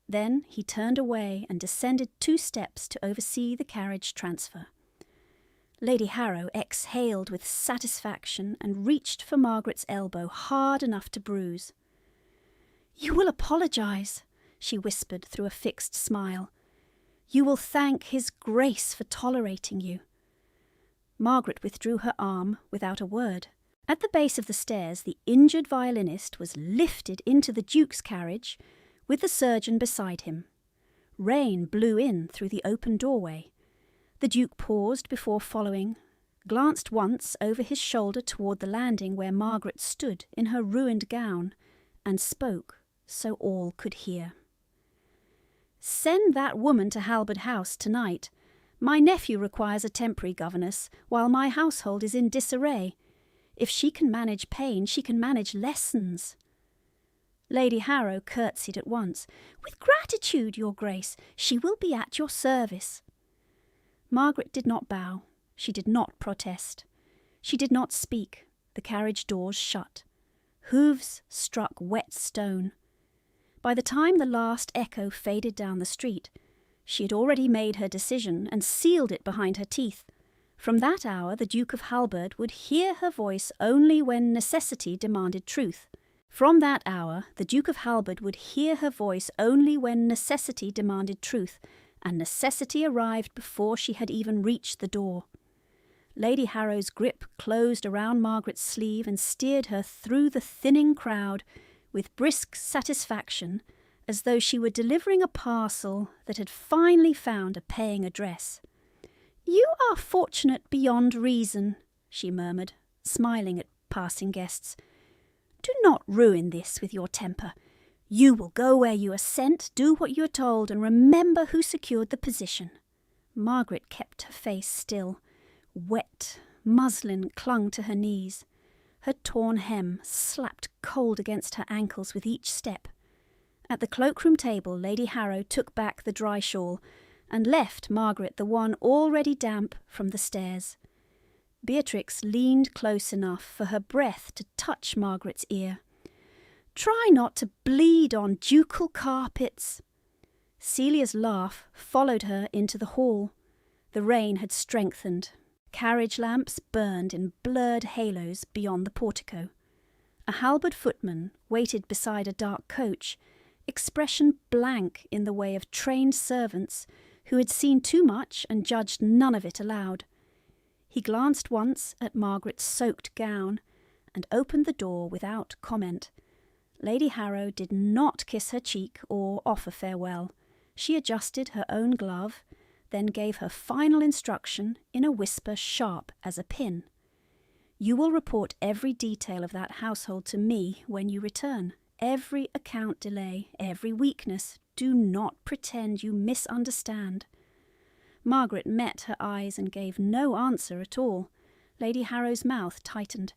Then he turned away and descended 2 steps to oversee the carriage transfer. Lady Harrow exhaled with satisfaction and reached for Margaret's elbow hard enough to bruise. "You will apologise," she whispered through a fixed smile. "You will thank His Grace for tolerating you." Margaret withdrew her arm without a word. At the base of the stairs, the injured violinist was lifted into the Duke's carriage, with the surgeon beside him. Rain blew in through the open doorway. The Duke paused before following, glanced once over his shoulder toward the landing where Margaret stood in her ruined gown, and spoke so all could hear. "Send that woman to Halberd House tonight. My nephew requires a temporary governess, while my household is in disarray. If she can manage pain, she can manage lessons." Lady Harrow curtsied at once. "With gratitude, Your Grace. She will be at your service." Margaret did not bow. She did not protest. She did not speak. The carriage doors shut. Hooves struck wet stone. By the time the last echo faded down the street, she had already made her decision and sealed it behind her teeth. From that hour, the Duke of Halberd would hear her voice only when necessity demanded truth. From that hour, the Duke of Halberd would hear her voice only when necessity demanded truth, and necessity arrived before she had even reached the door. Lady Harrow's grip closed around Margaret's sleeve and steered her through the thinning crowd with brisk satisfaction, as though she were delivering a parcel that had finally found a paying address. "You are fortunate beyond reason," she murmured, smiling at passing guests. "Do not ruin this with your temper. You will go where you are sent, do what you are told, and remember who secured the position." Margaret kept her face still. Wet muslin clung to her knees. Her torn hem slapped cold against her ankles with each step. At the cloakroom table, Lady Harrow took back the dry shawl and left Margaret the one already damp from the stairs. Beatrix leaned close enough for her breath to touch Margaret's ear. "Try not to bleed on ducal carpets." Celia's laugh followed her into the hall. The rain had strengthened. Carriage lamps burned in blurred halos beyond the portico. A halberd footman waited beside a dark coach, expression blank in the way of trained servants who had seen too much and judged none of it aloud. He glanced once at Margaret's soaked gown and opened the door without comment. Lady Harrow did not kiss her cheek or offer farewell. She adjusted her own glove, then gave her final instruction in a whisper sharp as a pin. "You will report every detail of that household to me when you return. Every account delay, every weakness. Do not pretend you misunderstand." Margaret met her eyes and gave no answer at all. Lady Harrow's mouth tightened.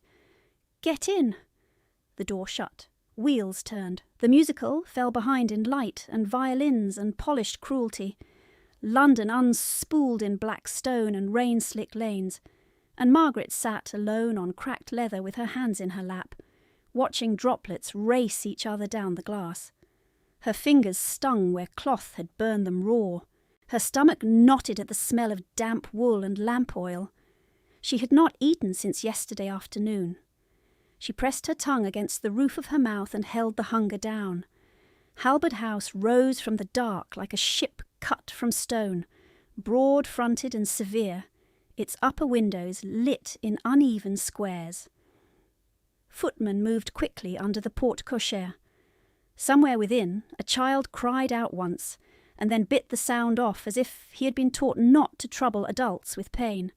"Get in." The door shut. Wheels turned. The musical fell behind in light and violins and polished cruelty. London unspooled in black stone and rain-slick lanes, and Margaret sat alone on cracked leather with her hands in her lap, watching droplets race each other down the glass. Her fingers stung where cloth had burned them raw. Her stomach knotted at the smell of damp wool and lamp oil. She had not eaten since yesterday afternoon. She pressed her tongue against the roof of her mouth and held the hunger down. Halberd House rose from the dark like a ship cut from stone, broad-fronted and severe, its upper windows lit in uneven squares. Footmen moved quickly under the porte-cochere. Somewhere within, a child cried out once, and then bit the sound off as if he had been taught not to trouble adults with pain.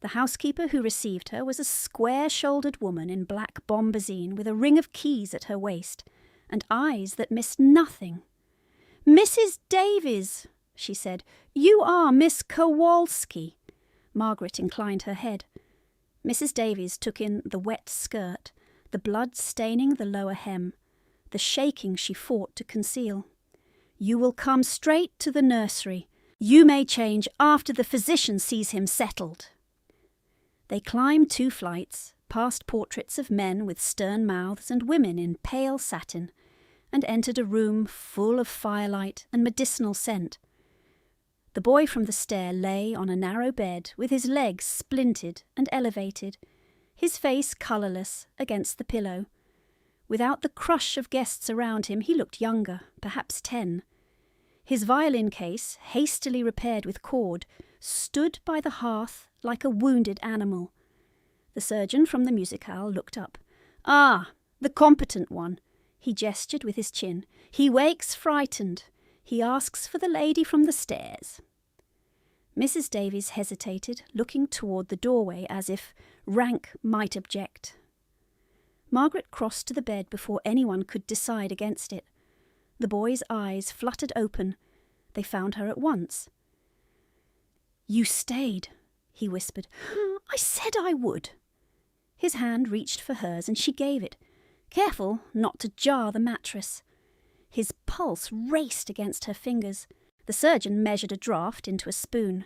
The housekeeper who received her was a square-shouldered woman in black bombazine with a ring of keys at her waist, and eyes that missed nothing. "Mrs. Davies," she said, "you are Miss Kowalski." Margaret inclined her head. Mrs. Davies took in the wet skirt, the blood staining the lower hem, the shaking she fought to conceal. "You will come straight to the nursery. You may change after the physician sees him settled." They climbed 2 flights, past portraits of men with stern mouths and women in pale satin, and entered a room full of firelight and medicinal scent. The boy from the stair lay on a narrow bed with his legs splinted and elevated, his face colourless against the pillow. Without the crush of guests around him, he looked younger, perhaps 10. His violin case, hastily repaired with cord, stood by the hearth like a wounded animal. The surgeon from the musicale looked up. "Ah, the competent one." He gestured with his chin. "He wakes frightened. He asks for the lady from the stairs." Mrs. Davies hesitated, looking toward the doorway as if rank might object. Margaret crossed to the bed before anyone could decide against it. The boy's eyes fluttered open. They found her at once. "You stayed," he whispered. "I said I would." His hand reached for hers and she gave it, careful not to jar the mattress. His pulse raced against her fingers. The surgeon measured a draught into a spoon.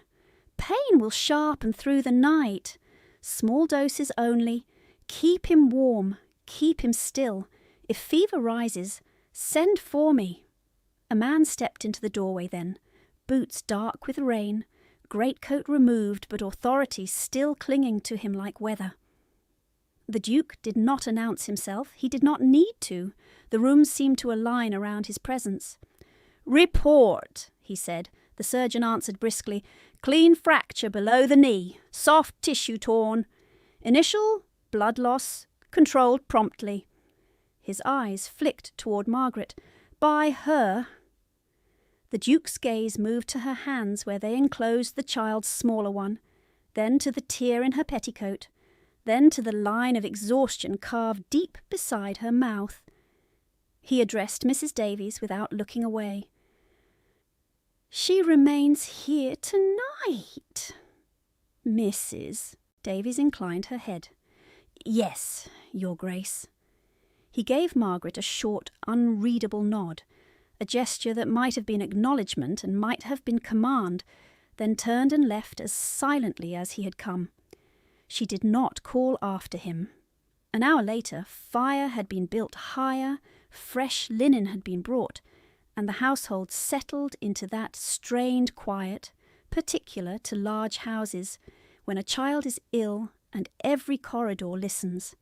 "Pain will sharpen through the night. Small doses only. Keep him warm. Keep him still. If fever rises, send for me." A man stepped into the doorway then, boots dark with rain, greatcoat removed but authority still clinging to him like weather. The Duke did not announce himself. He did not need to. The room seemed to align around his presence. "Report," he said. The surgeon answered briskly. "Clean fracture below the knee. Soft tissue torn. Initial, blood loss, controlled promptly." His eyes flicked toward Margaret. "By her." The Duke's gaze moved to her hands where they enclosed the child's smaller one, then to the tear in her petticoat, then to the line of exhaustion carved deep beside her mouth. He addressed Mrs. Davies without looking away. "She remains here tonight." "Mrs." Davies inclined her head. "Yes, Your Grace." He gave Margaret a short, unreadable nod, a gesture that might have been acknowledgement and might have been command, then turned and left as silently as he had come. She did not call after him. An hour later, fire had been built higher, fresh linen had been brought, and the household settled into that strained quiet, particular to large houses, when a child is ill and every corridor listens.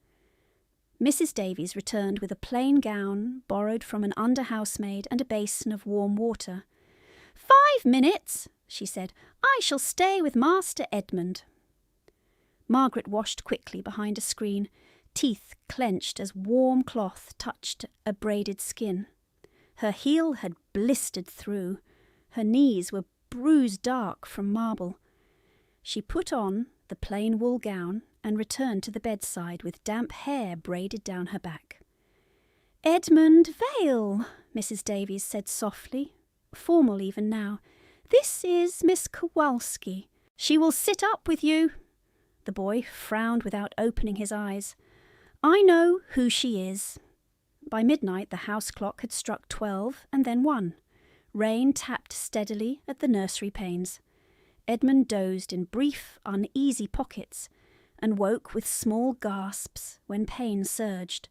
Mrs. Davies returned with a plain gown borrowed from an under-housemaid and a basin of warm water. "5 minutes," she said. "I shall stay with Master Edmund." Margaret washed quickly behind a screen, teeth clenched as warm cloth touched a braided skin. Her heel had blistered through. Her knees were bruised dark from marble. She put on the plain wool gown and returned to the bedside with damp hair braided down her back. "Edmund Vale," Mrs. Davies said softly, formal even now. "This is Miss Kowalski. She will sit up with you." The boy frowned without opening his eyes. "I know who she is." By midnight the house clock had struck 12 and then 1. Rain tapped steadily at the nursery panes. Edmund dozed in brief, uneasy pockets and woke with small gasps when pain surged.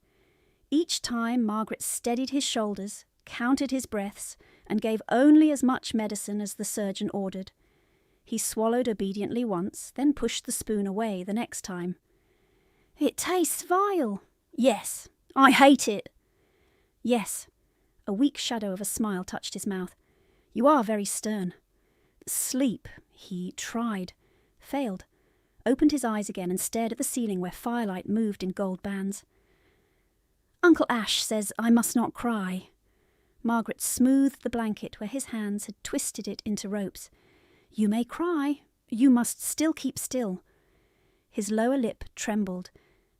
Each time Margaret steadied his shoulders, counted his breaths, and gave only as much medicine as the surgeon ordered. He swallowed obediently once, then pushed the spoon away the next time. "It tastes vile." "Yes, I hate it." "Yes." A weak shadow of a smile touched his mouth. "You are very stern." "Sleep," he tried, failed, opened his eyes again and stared at the ceiling where firelight moved in gold bands. "Uncle Ash says I must not cry." Margaret smoothed the blanket where his hands had twisted it into ropes. "You may cry. You must still keep still." His lower lip trembled.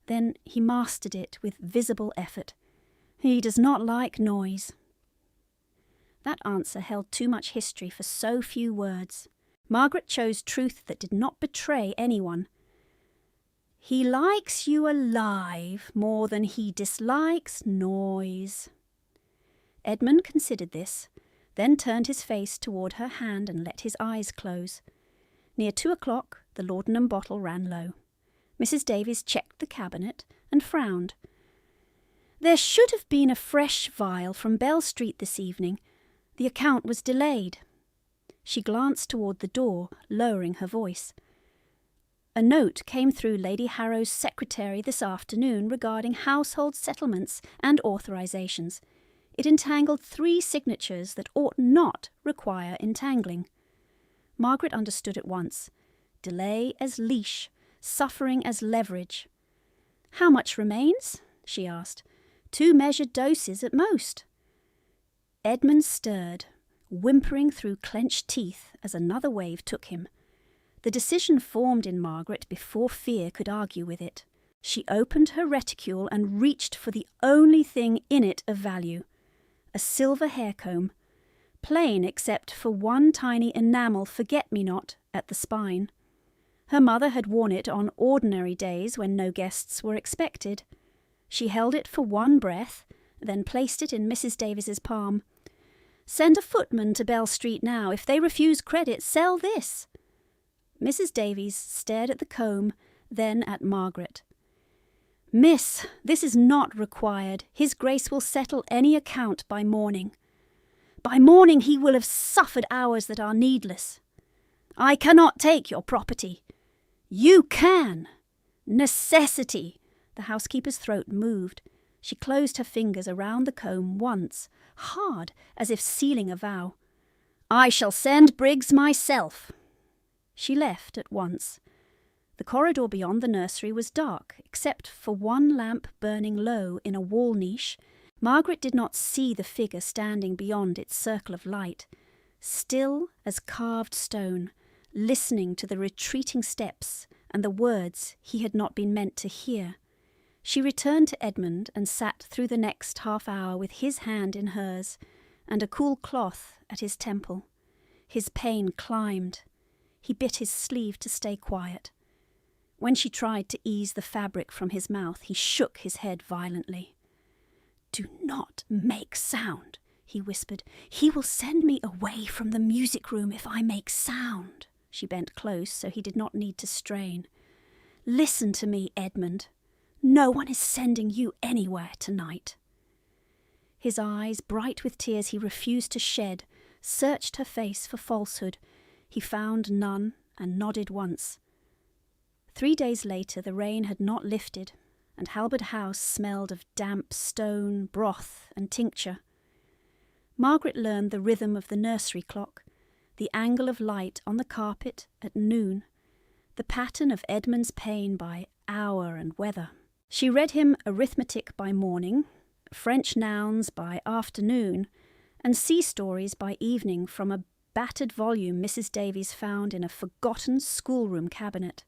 Then he mastered it with visible effort. "He does not like noise." That answer held too much history for so few words. Margaret chose truth that did not betray anyone. "He likes you alive more than he dislikes noise." Edmund considered this, then turned his face toward her hand and let his eyes close. Near 2 o'clock, the laudanum bottle ran low. Mrs. Davies checked the cabinet and frowned. "There should have been a fresh vial from Bell Street this evening. The account was delayed." She glanced toward the door, lowering her voice. "A note came through Lady Harrow's secretary this afternoon regarding household settlements and authorizations. It entangled 3 signatures that ought not require entangling." Margaret understood at once. Delay as leash, suffering as leverage. "How much remains?" she asked. 2 measured doses at most." Edmund stirred, whimpering through clenched teeth as another wave took him. The decision formed in Margaret before fear could argue with it. She opened her reticule and reached for the only thing in it of value. A silver hair comb, plain except for one tiny enamel forget-me-not at the spine. Her mother had worn it on ordinary days when no guests were expected. She held it for one breath, then placed it in Mrs. Davies's palm. "Send a footman to Bell Street now. If they refuse credit, sell this." Mrs. Davies stared at the comb, then at Margaret. "Miss, this is not required. His Grace will settle any account by morning." "By morning he will have suffered hours that are needless." "I cannot take your property." "You can." "Necessity." The housekeeper's throat moved. She closed her fingers around the comb once, hard, as if sealing a vow. "I shall send Briggs myself." She left at once. The corridor beyond the nursery was dark, except for one lamp burning low in a wall niche. Margaret did not see the figure standing beyond its circle of light, still as carved stone, listening to the retreating steps and the words he had not been meant to hear. She returned to Edmund and sat through the next half-hour with his hand in hers and a cool cloth at his temple. His pain climbed. He bit his sleeve to stay quiet. When she tried to ease the fabric from his mouth, he shook his head violently. "Do not make sound," he whispered. "He will send me away from the music room if I make sound." She bent close so he did not need to strain. "Listen to me, Edmund. No one is sending you anywhere tonight." His eyes, bright with tears he refused to shed, searched her face for falsehood. He found none and nodded once. 3 days later the rain had not lifted, and Halberd House smelled of damp stone, broth, and tincture. Margaret learned the rhythm of the nursery clock, the angle of light on the carpet at noon, the pattern of Edmund's pain by hour and weather. She read him arithmetic by morning, French nouns by afternoon, and sea stories by evening from a battered volume Mrs. Davies found in a forgotten schoolroom cabinet.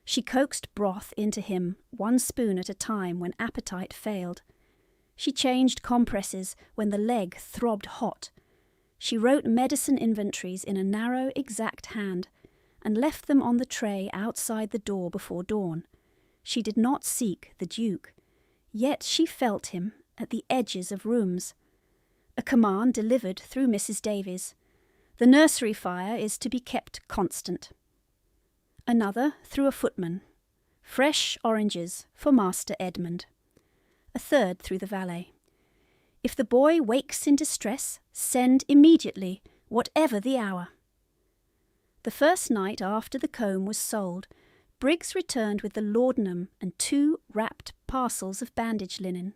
She coaxed broth into him, 1 spoon at a time when appetite failed. She changed compresses when the leg throbbed hot. She wrote medicine inventories in a narrow, exact hand and left them on the tray outside the door before dawn. She did not seek the Duke, yet she felt him at the edges of rooms. A command delivered through Mrs. Davies. The nursery fire is to be kept constant. Another through a footman. Fresh oranges for Master Edmund. A third through the valet. If the boy wakes in distress, send immediately, whatever the hour. The first night after the comb was sold, Briggs returned with the laudanum and 2 wrapped parcels of bandage linen.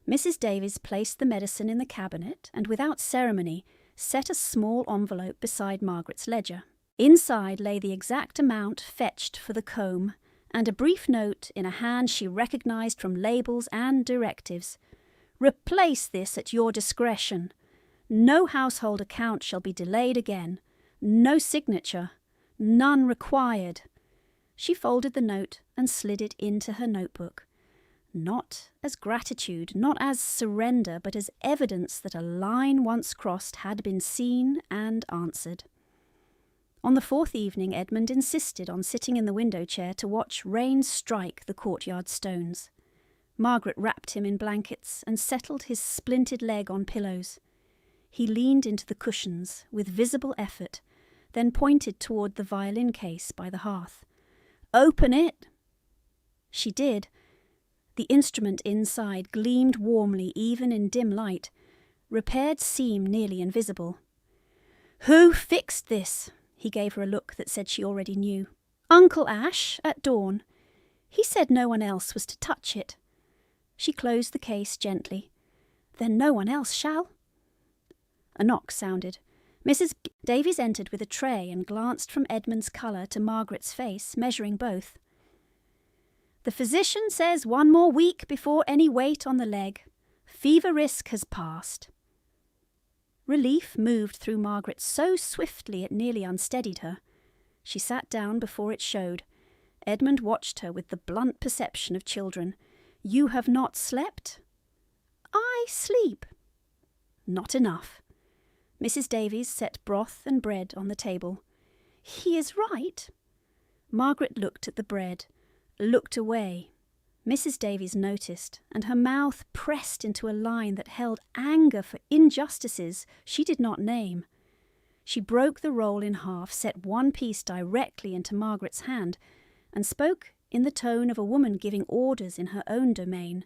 Mrs. Davies placed the medicine in the cabinet and, without ceremony, set a small envelope beside Margaret's ledger. Inside lay the exact amount fetched for the comb, and a brief note in a hand she recognised from labels and directives. Replace this at your discretion. No household account shall be delayed again. No signature. None required. She folded the note and slid it into her notebook. Not as gratitude, not as surrender, but as evidence that a line once crossed had been seen and answered. On the 4th evening, Edmund insisted on sitting in the window chair to watch rain strike the courtyard stones. Margaret wrapped him in blankets and settled his splintered leg on pillows. He leaned into the cushions with visible effort, then pointed toward the violin case by the hearth. "Open it!" She did. The instrument inside gleamed warmly even in dim light, repaired seam nearly invisible. "Who fixed this?" He gave her a look that said she already knew. "Uncle Ash, at dawn. He said no one else was to touch it." She closed the case gently. "Then no one else shall." A knock sounded. Mrs. Davies entered with a tray and glanced from Edmund's colour to Margaret's face, measuring both. "The physician says 1 more week before any weight on the leg. Fever risk has passed." Relief moved through Margaret so swiftly it nearly unsteadied her. She sat down before it showed. Edmund watched her with the blunt perception of children. "You have not slept?" "I sleep." "Not enough." Mrs. Davies set broth and bread on the table. "He is right." Margaret looked at the bread, looked away. Mrs. Davies noticed, and her mouth pressed into a line that held anger for injustices she did not name. She broke the roll in half, set one piece directly into Margaret's hand, and spoke in the tone of a woman giving orders in her own domain.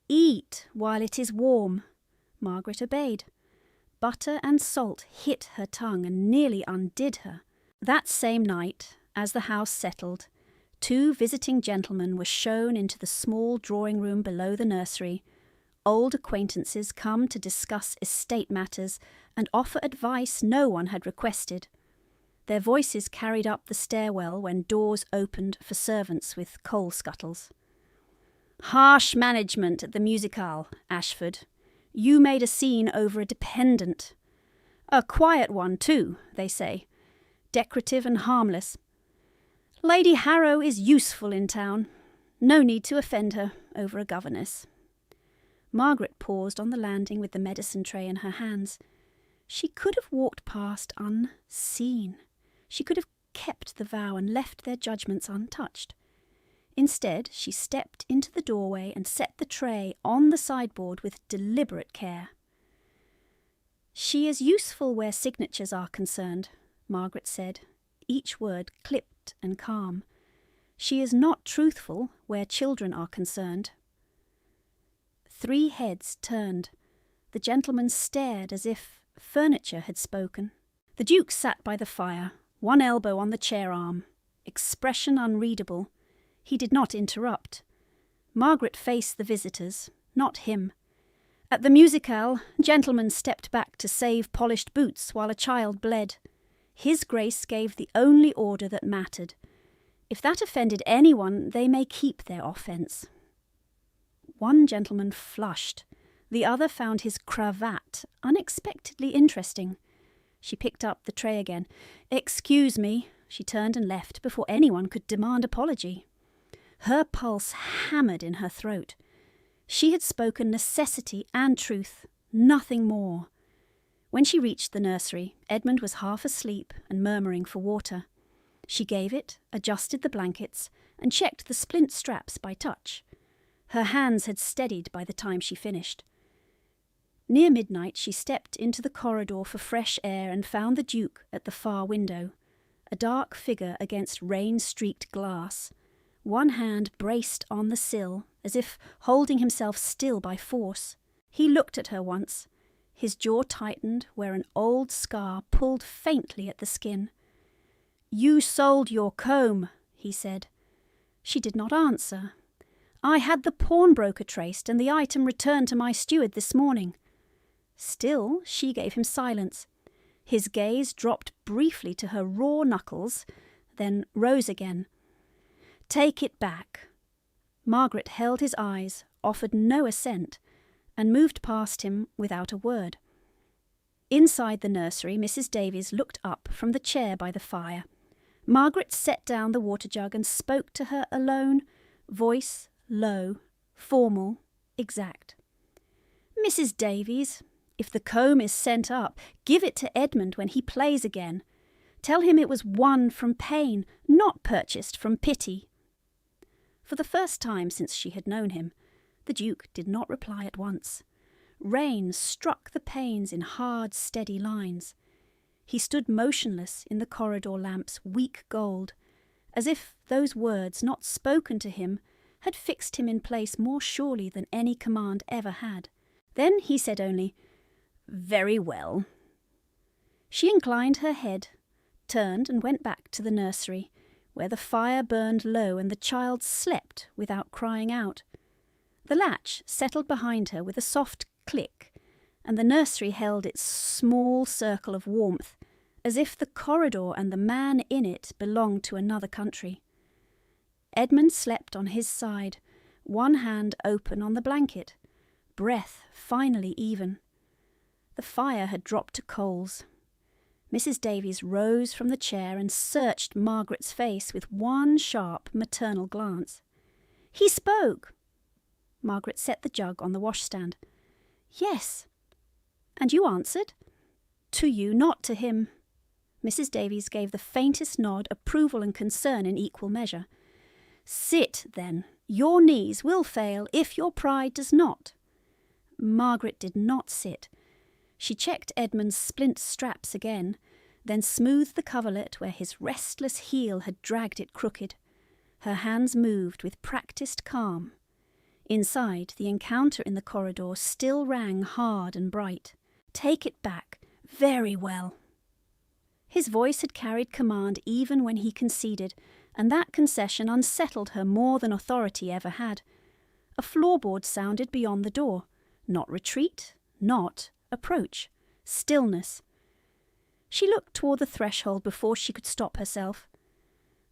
"Eat while it is warm." Margaret obeyed. Butter and salt hit her tongue and nearly undid her. That same night, as the house settled, 2 visiting gentlemen were shown into the small drawing-room below the nursery. Old acquaintances come to discuss estate matters and offer advice no one had requested. Their voices carried up the stairwell when doors opened for servants with coal scuttles. "Harsh management at the musicale, Ashford. You made a scene over a dependent. A quiet one, too, they say. Decorative and harmless. Lady Harrow is useful in town. No need to offend her over a governess." Margaret paused on the landing with the medicine tray in her hands. She could have walked past unseen. She could have kept the vow and left their judgments untouched. Instead, she stepped into the doorway and set the tray on the sideboard with deliberate care. "She is useful where signatures are concerned," Margaret said, each word clipped and calm. "She is not truthful where children are concerned." 3 heads turned. The gentlemen stared as if furniture had spoken. The Duke sat by the fire, one elbow on the chair arm, expression unreadable. He did not interrupt. Margaret faced the visitors, not him. At the musicale, gentlemen stepped back to save polished boots while a child bled. His Grace gave the only order that mattered. If that offended anyone, they may keep their offence. One gentleman flushed. The other found his cravat unexpectedly interesting. She picked up the tray again. "Excuse me." She turned and left before anyone could demand apology. Her pulse hammered in her throat. She had spoken necessity and truth, nothing more. When she reached the nursery, Edmund was half asleep and murmuring for water. She gave it, adjusted the blankets, and checked the splint straps by touch. Her hands had steadied by the time she finished. Near midnight she stepped into the corridor for fresh air and found the Duke at the far window, a dark figure against rain-streaked glass, one hand braced on the sill, as if holding himself still by force. He looked at her once. His jaw tightened where an old scar pulled faintly at the skin. "You sold your comb," he said. She did not answer. "I had the pawnbroker traced and the item returned to my steward this morning." Still, she gave him silence. His gaze dropped briefly to her raw knuckles, then rose again. "Take it back." Margaret held his eyes, offered no assent, and moved past him without a word. Inside the nursery, Mrs. Davies looked up from the chair by the fire. Margaret set down the water jug and spoke to her alone, voice low, formal, exact. "Mrs. Davies, if the comb is sent up, give it to Edmund when he plays again. Tell him it was won from pain, not purchased from pity." For the first time since she had known him, the Duke did not reply at once. Rain struck the panes in hard, steady lines. He stood motionless in the corridor lamp's weak gold, as if those words, not spoken to him, had fixed him in place more surely than any command ever had. Then he said only, "Very well." She inclined her head, turned and went back to the nursery, where the fire burned low and the child slept without crying out. The latch settled behind her with a soft click, and the nursery held its small circle of warmth, as if the corridor and the man in it belonged to another country. Edmund slept on his side, one hand open on the blanket, breath finally even. The fire had dropped to coals. Mrs. Davies rose from the chair and searched Margaret's face with one sharp maternal glance. "He spoke." Margaret set the jug on the washstand. "Yes." "And you answered?" "To you, not to him." Mrs. Davies gave the faintest nod, approval and concern in equal measure. "Sit, then. Your knees will fail if your pride does not." Margaret did not sit. She checked Edmund's splint straps again, then smoothed the coverlet where his restless heel had dragged it crooked. Her hands moved with practised calm. Inside, the encounter in the corridor still rang hard and bright. "Take it back. Very well." His voice had carried command even when he conceded, and that concession unsettled her more than authority ever had. A floorboard sounded beyond the door. Not retreat, not approach. Stillness. She looked toward the threshold before she could stop herself.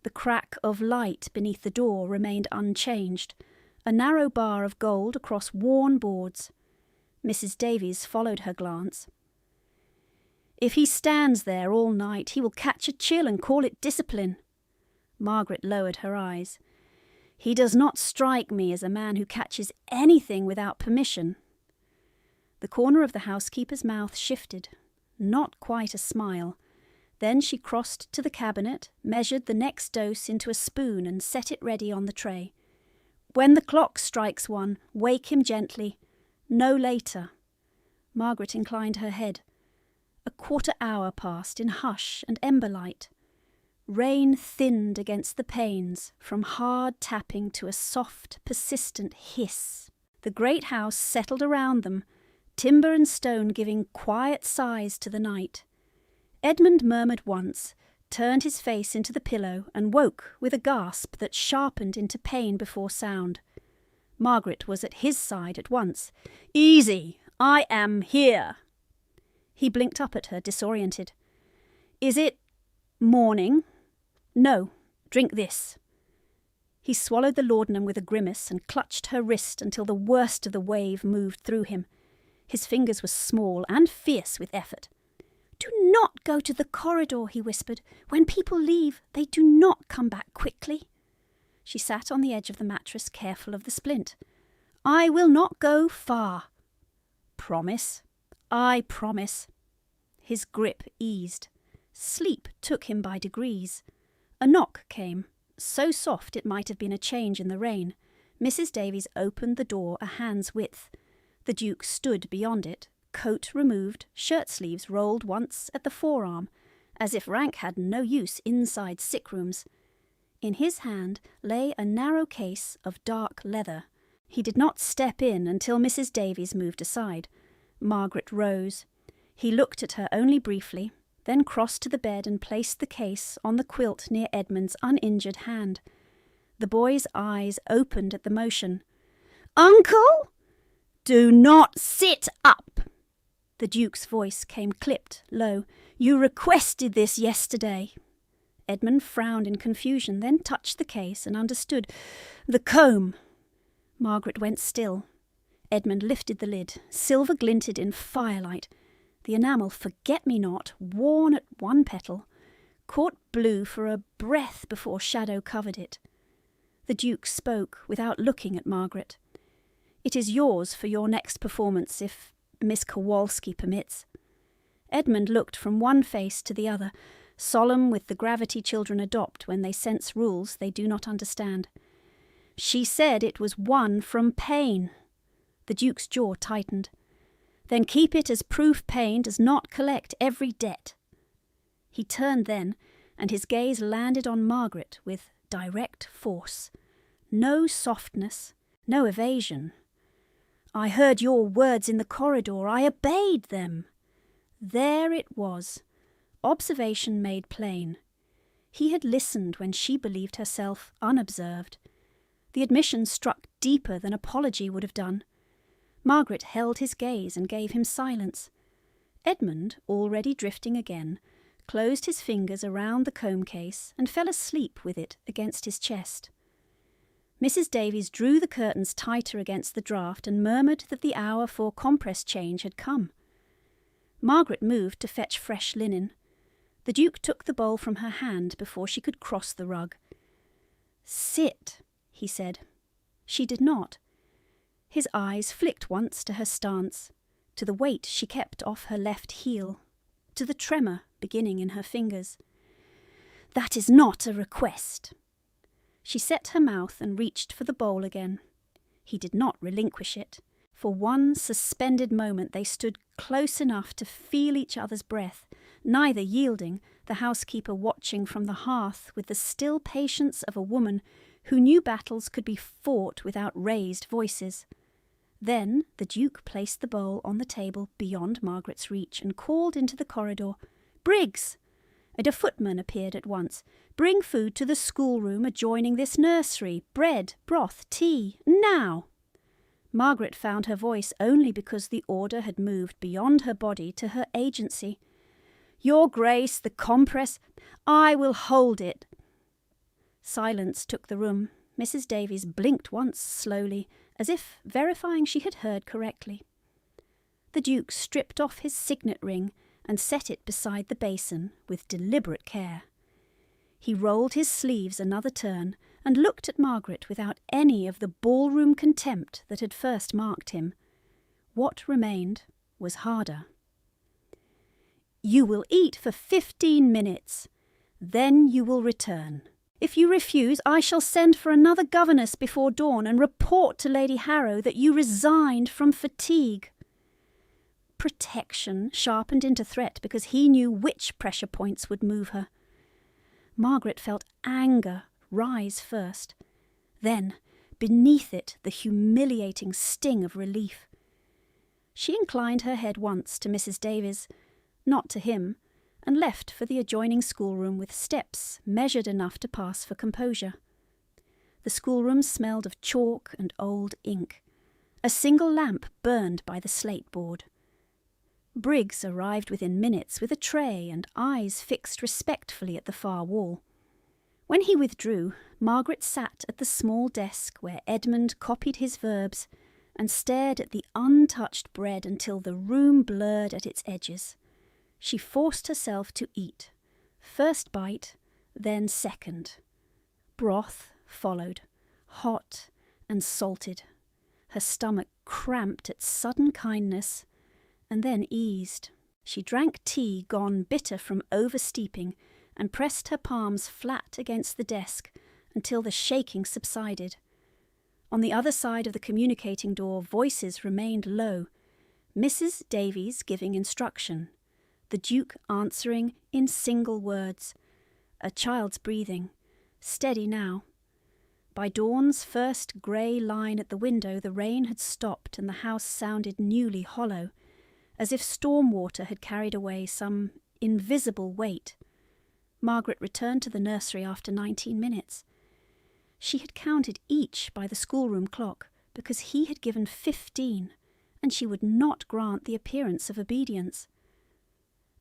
The crack of light beneath the door remained unchanged, a narrow bar of gold across worn boards. Mrs. Davies followed her glance. "If he stands there all night, he will catch a chill and call it discipline." Margaret lowered her eyes. "He does not strike me as a man who catches anything without permission." The corner of the housekeeper's mouth shifted, not quite a smile. Then she crossed to the cabinet, measured the next dose into a spoon and set it ready on the tray. "When the clock strikes one, wake him gently. No later." Margaret inclined her head. A quarter hour passed in hush and ember light. Rain thinned against the panes, from hard tapping to a soft, persistent hiss. The great house settled around them, timber and stone giving quiet sighs to the night. Edmund murmured once, turned his face into the pillow, and woke with a gasp that sharpened into pain before sound. Margaret was at his side at once. "Easy! I am here!" He blinked up at her, disoriented. "Is it morning?" "No. Drink this." He swallowed the laudanum with a grimace and clutched her wrist until the worst of the wave moved through him. His fingers were small and fierce with effort. "Do not go to the corridor," he whispered. "When people leave, they do not come back quickly." She sat on the edge of the mattress, careful of the splint. "I will not go far." "Promise." "I promise." his grip eased. Sleep took him by degrees. A knock came, so soft it might have been a change in the rain. Mrs. Davies opened the door a hand's width. The Duke stood beyond it, coat removed, shirt sleeves rolled once at the forearm, as if rank had no use inside sick rooms. In his hand lay a narrow case of dark leather. He did not step in until Mrs. Davies moved aside. Margaret rose. He looked at her only briefly, then crossed to the bed and placed the case on the quilt near Edmund's uninjured hand. The boy's eyes opened at the motion. "Uncle! Do not sit up!" The Duke's voice came clipped, low. "You requested this yesterday." Edmund frowned in confusion, then touched the case and understood. "The comb." Margaret went still. Edmund lifted the lid. Silver glinted in firelight. The enamel forget-me-not, worn at one petal, caught blue for a breath before shadow covered it. The Duke spoke without looking at Margaret. "It is yours for your next performance, if Miss Kowalski permits." Edmund looked from one face to the other, solemn with the gravity children adopt when they sense rules they do not understand. "She said it was won from pain." The Duke's jaw tightened. "Then keep it as proof pain does not collect every debt." He turned then, and his gaze landed on Margaret with direct force. No softness, no evasion. "I heard your words in the corridor. I obeyed them." There it was. Observation made plain. He had listened when she believed herself unobserved. The admission struck deeper than apology would have done. Margaret held his gaze and gave him silence. Edmund, already drifting again, closed his fingers around the comb case and fell asleep with it against his chest. Mrs. Davies drew the curtains tighter against the draught and murmured that the hour for compress change had come. Margaret moved to fetch fresh linen. The Duke took the bowl from her hand before she could cross the rug. "Sit," he said. She did not. His eyes flicked once to her stance, to the weight she kept off her left heel, to the tremor beginning in her fingers. "That is not a request." She set her mouth and reached for the bowl again. He did not relinquish it. For one suspended moment they stood close enough to feel each other's breath, neither yielding, the housekeeper watching from the hearth with the still patience of a woman who knew battles could be fought without raised voices. Then the Duke placed the bowl on the table beyond Margaret's reach and called into the corridor, "Briggs!" And a footman appeared at once. "Bring food to the schoolroom adjoining this nursery. Bread, broth, tea, now!" Margaret found her voice only because the order had moved beyond her body to her agency. "Your Grace, the compress, I will hold it." Silence took the room. Mrs. Davies blinked once slowly, as if verifying she had heard correctly. The Duke stripped off his signet ring and set it beside the basin with deliberate care. He rolled his sleeves another turn and looked at Margaret without any of the ballroom contempt that had first marked him. What remained was harder. "You will eat for 15 minutes. Then you will return. If you refuse, I shall send for another governess before dawn and report to Lady Harrow that you resigned from fatigue." Protection sharpened into threat because he knew which pressure points would move her. Margaret felt anger rise first. Then, beneath it, the humiliating sting of relief. She inclined her head once to Mrs. Davies, not to him, and left for the adjoining schoolroom with steps measured enough to pass for composure. The schoolroom smelled of chalk and old ink. A single lamp burned by the slate board. Briggs arrived within minutes with a tray and eyes fixed respectfully at the far wall. When he withdrew, Margaret sat at the small desk where Edmund copied his verbs and stared at the untouched bread until the room blurred at its edges. She forced herself to eat. First bite, then second. Broth followed, hot and salted. Her stomach cramped at sudden kindness and then eased. She drank tea gone bitter from oversteeping and pressed her palms flat against the desk until the shaking subsided. On the other side of the communicating door, voices remained low, Mrs. Davies giving instruction, the Duke answering in single words, a child's breathing, steady now. By dawn's first grey line at the window, the rain had stopped and the house sounded newly hollow, as if storm water had carried away some invisible weight. Margaret returned to the nursery after 19 minutes. She had counted each by the schoolroom clock, because he had given 15, and she would not grant the appearance of obedience.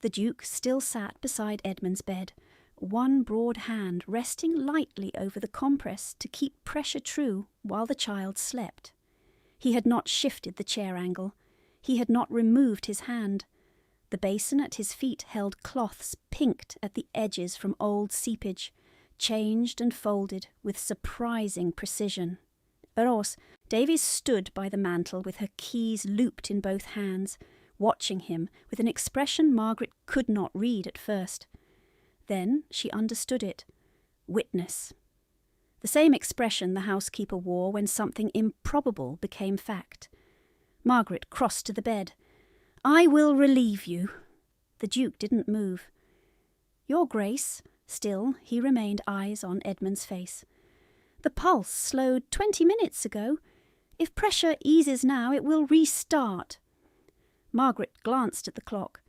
The Duke still sat beside Edmund's bed, one broad hand resting lightly over the compress to keep pressure true while the child slept. He had not shifted the chair angle. He had not removed his hand. The basin at his feet held cloths pinked at the edges from old seepage, changed and folded with surprising precision. Rose, Davies stood by the mantel with her keys looped in both hands, watching him with an expression Margaret could not read at first. Then she understood it. Witness. The same expression the housekeeper wore when something improbable became fact. Margaret crossed to the bed. "I will relieve you." The Duke didn't move. "Your Grace." Still, he remained eyes on Edmund's face. "The pulse slowed 20 minutes ago. If pressure eases now, it will restart." Margaret glanced at the clock.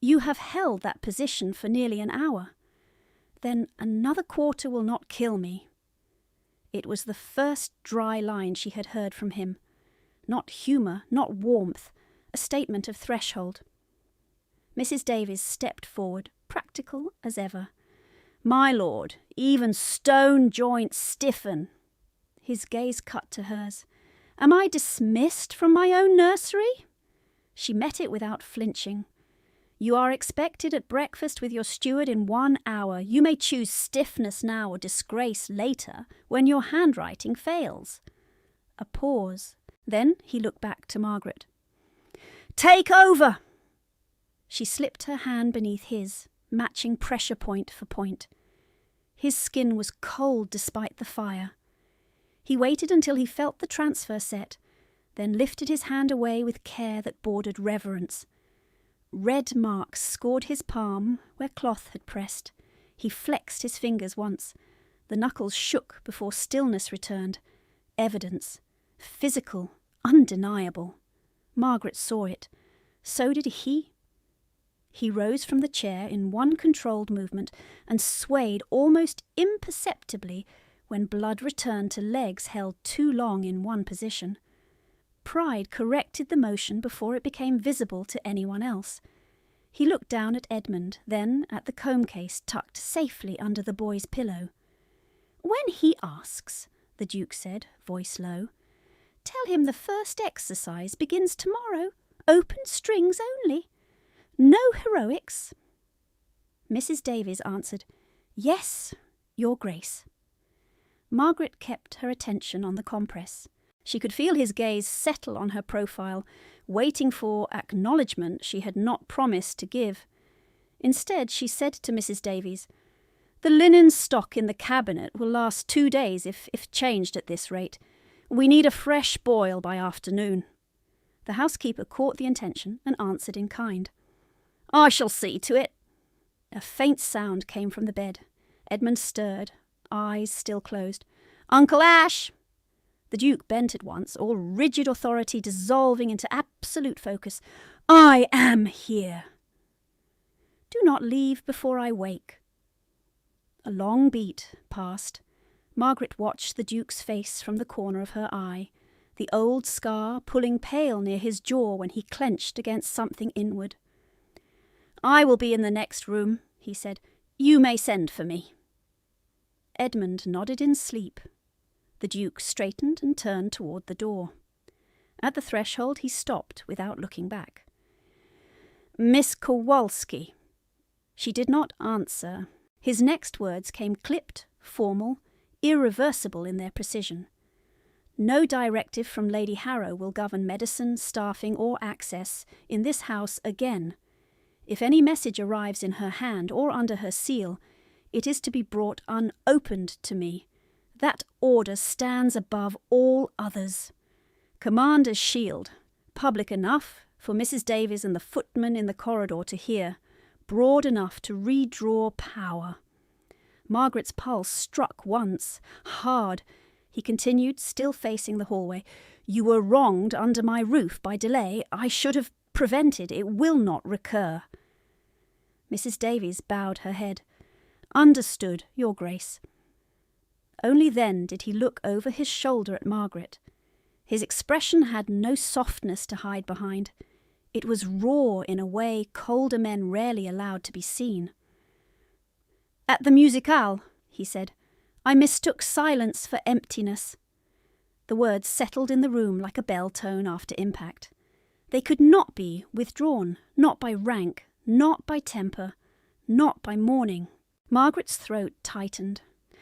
"You have held that position for nearly an hour. Then another quarter will not kill me." It was the first dry line she had heard from him. Not humour, not warmth, a statement of threshold. Mrs. Davies stepped forward, practical as ever. "My lord, even stone joints stiffen." His gaze cut to hers. "Am I dismissed from my own nursery?" She met it without flinching. "You are expected at breakfast with your steward in 1 hour. You may choose stiffness now or disgrace later, when your handwriting fails." A pause. Then he looked back to Margaret. "Take over!" She slipped her hand beneath his, matching pressure point for point. His skin was cold despite the fire. He waited until he felt the transfer set, then lifted his hand away with care that bordered reverence. Red marks scored his palm where cloth had pressed. He flexed his fingers once. The knuckles shook before stillness returned. Evidence. Physical. Undeniable. Margaret saw it. So did he. He rose from the chair in one controlled movement and swayed almost imperceptibly when blood returned to legs held too long in one position. Pride corrected the motion before it became visible to anyone else. He looked down at Edmund, then at the comb case tucked safely under the boy's pillow. "When he asks," the Duke said, voice low, "tell him the first exercise begins tomorrow. Open strings only. No heroics." Mrs. Davies answered, "Yes, Your Grace." Margaret kept her attention on the compress. She could feel his gaze settle on her profile, waiting for acknowledgement she had not promised to give. Instead, she said to Mrs. Davies, "The linen stock in the cabinet will last 2 days if changed at this rate. We need a fresh boil by afternoon." The housekeeper caught the intention and answered in kind. "I shall see to it." A faint sound came from the bed. Edmund stirred, eyes still closed. "Uncle Ash!" The Duke bent at once, all rigid authority dissolving into absolute focus. "I am here." "Do not leave before I wake." A long beat passed. Margaret watched the Duke's face from the corner of her eye, the old scar pulling pale near his jaw when he clenched against something inward. "I will be in the next room," he said. "You may send for me." Edmund nodded in sleep. The Duke straightened and turned toward the door. At the threshold he stopped without looking back. "Miss Kowalski." She did not answer. His next words came clipped, formal, irreversible in their precision. "No directive from Lady Harrow will govern medicine, staffing, or access in this house again. If any message arrives in her hand or under her seal, it is to be brought unopened to me. That order stands above all others. Commander's shield, public enough for Mrs. Davies and the footman in the corridor to hear, broad enough to redraw power. Margaret's pulse struck once, hard. He continued, still facing the hallway. You were wronged under my roof by delay. I should have prevented. It will not recur. Mrs. Davies bowed her head. Understood, Your Grace. Only then did he look over his shoulder at Margaret. His expression had no softness to hide behind. It was raw in a way colder men rarely allowed to be seen. At the musicale, he said, I mistook silence for emptiness. The words settled in the room like a bell tone after impact. They could not be withdrawn, not by rank, not by temper, not by mourning. Margaret's throat tightened.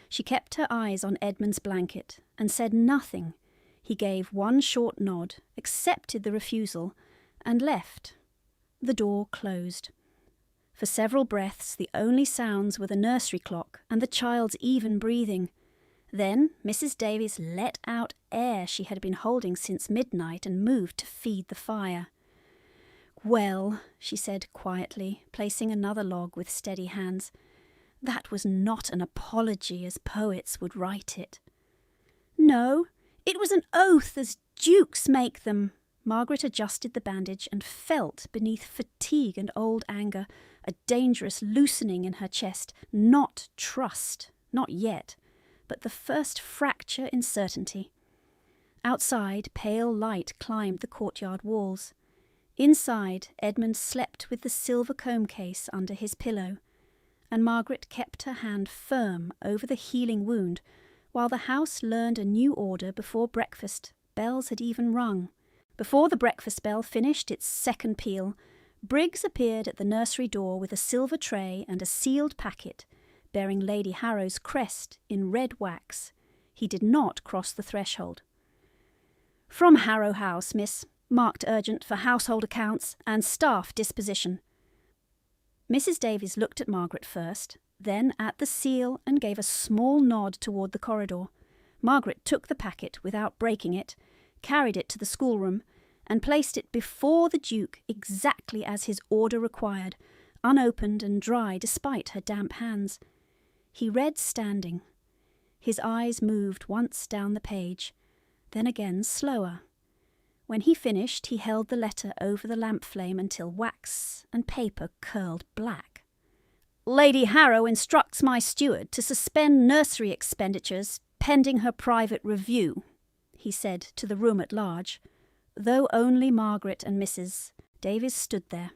She kept her eyes on Edmund's blanket and said nothing. He gave one short nod, accepted the refusal, and left. The door closed. For several breaths the only sounds were the nursery clock and the child's even breathing. Then Mrs. Davies let out air she had been holding since midnight and moved to feed the fire. Well, she said quietly, placing another log with steady hands, that was not an apology as poets would write it. No, it was an oath as dukes make them. Margaret adjusted the bandage and felt, beneath fatigue and old anger, a dangerous loosening in her chest. Not trust, not yet, but the first fracture in certainty. Outside, pale light climbed the courtyard walls. Inside, Edmund slept with the silver comb case under his pillow, and Margaret kept her hand firm over the healing wound, while the house learned a new order before breakfast. Bells had even rung. Before the breakfast bell finished its second peal, Briggs appeared at the nursery door with a silver tray and a sealed packet, bearing Lady Harrow's crest in red wax. He did not cross the threshold. From Harrow House, miss, marked urgent for household accounts and staff disposition. Mrs. Davies looked at Margaret first, then at the seal and gave a small nod toward the corridor. Margaret took the packet without breaking it, carried it to the schoolroom, and placed it before the Duke exactly as his order required, unopened and dry despite her damp hands. He read standing. His eyes moved once down the page, then again slower. When he finished, he held the letter over the lamp flame until wax and paper curled black. Lady Harrow instructs my steward to suspend nursery expenditures pending her private review, he said to the room at large, though only Margaret and Mrs. Davies stood there.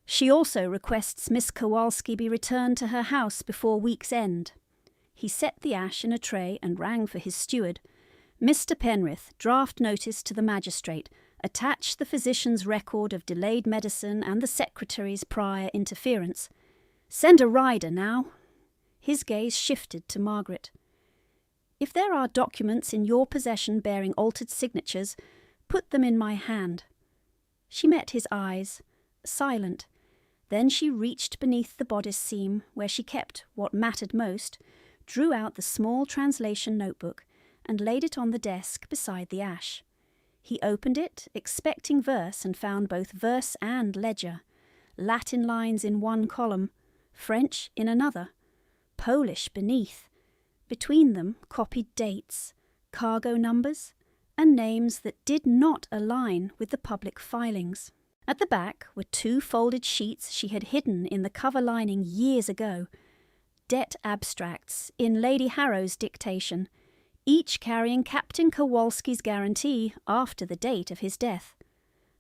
She also requests Miss Kowalski be returned to her house before week's end. He set the ash in a tray and rang for his steward. Mr. Penrith, draft notice to the magistrate, attach the physician's record of delayed medicine and the secretary's prior interference. Send a rider now. His gaze shifted to Margaret. If there are documents in your possession bearing altered signatures, put them in my hand. She met his eyes, silent. Then she reached beneath the bodice seam, where she kept what mattered most, drew out the small translation notebook, and laid it on the desk beside the ash. He opened it, expecting verse, and found both verse and ledger. Latin lines in one column, French in another, Polish beneath. Between them, copied dates, cargo numbers, and names that did not align with the public filings. At the back were 2 folded sheets she had hidden in the cover lining years ago, debt abstracts in Lady Harrow's dictation, each carrying Captain Kowalski's guarantee after the date of his death.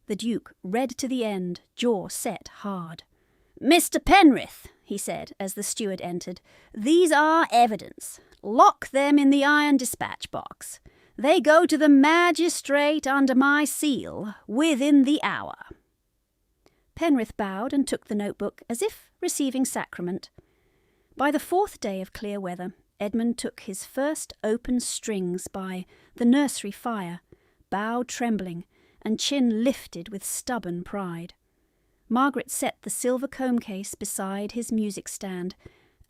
The Duke read to the end, jaw set hard. Mr. Penrith, he said as the steward entered, these are evidence. Lock them in the iron dispatch box. They go to the magistrate under my seal within the hour. Penrith bowed and took the notebook as if receiving sacrament. By the 4th day of clear weather, Edmund took his first open strings by the nursery fire, bow trembling and chin lifted with stubborn pride. Margaret set the silver comb case beside his music stand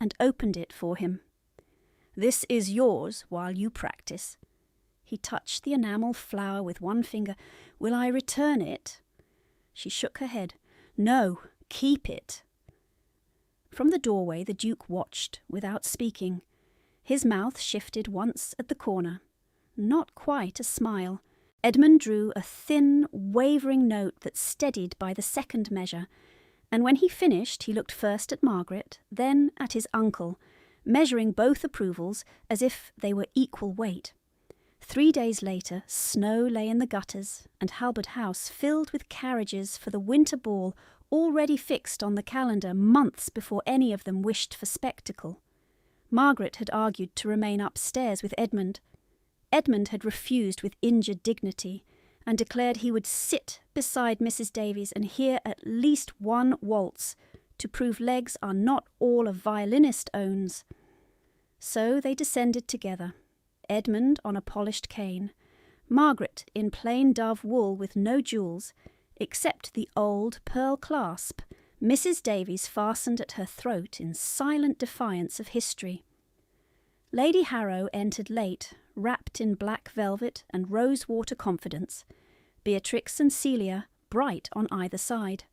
and opened it for him. "This is yours while you practice." He touched the enamel flower with one finger. "Will I return it?" She shook her head. "No, keep it." From the doorway the Duke watched without speaking. His mouth shifted once at the corner. Not quite a smile. Edmund drew a thin, wavering note that steadied by the second measure, and when he finished he looked first at Margaret, then at his uncle, measuring both approvals as if they were equal weight. 3 days later, snow lay in the gutters, and Halberd House filled with carriages for the winter ball already fixed on the calendar months before any of them wished for spectacle. Margaret had argued to remain upstairs with Edmund. Edmund had refused with injured dignity, and declared he would sit beside Mrs. Davies and hear at least one waltz, to prove legs are not all a violinist owns. So they descended together, Edmund on a polished cane, Margaret in plain dove wool with no jewels, except the old pearl clasp Mrs. Davies fastened at her throat in silent defiance of history. Lady Harrow entered late, wrapped in black velvet and rose-water confidence, Beatrix and Celia bright on either side.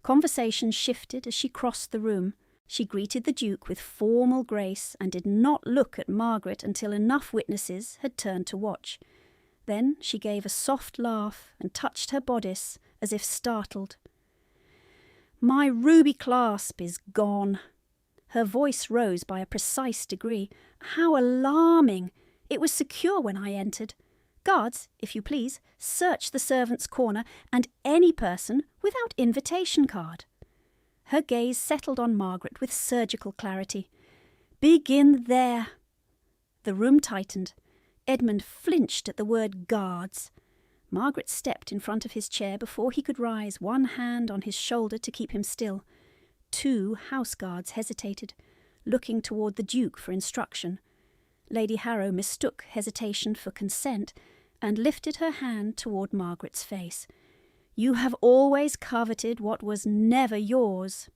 Conversation shifted as she crossed the room. She greeted the Duke with formal grace and did not look at Margaret until enough witnesses had turned to watch. Then she gave a soft laugh and touched her bodice as if startled. "My ruby clasp is gone." Her voice rose by a precise degree. "How alarming! It was secure when I entered. Guards, if you please, search the servants' corner and any person without invitation card." Her gaze settled on Margaret with surgical clarity. "Begin there." The room tightened. Edmund flinched at the word guards. Margaret stepped in front of his chair before he could rise, one hand on his shoulder to keep him still. 2 house guards hesitated, looking toward the Duke for instruction. Lady Harrow mistook hesitation for consent and lifted her hand toward Margaret's face. "You have always coveted what was never yours."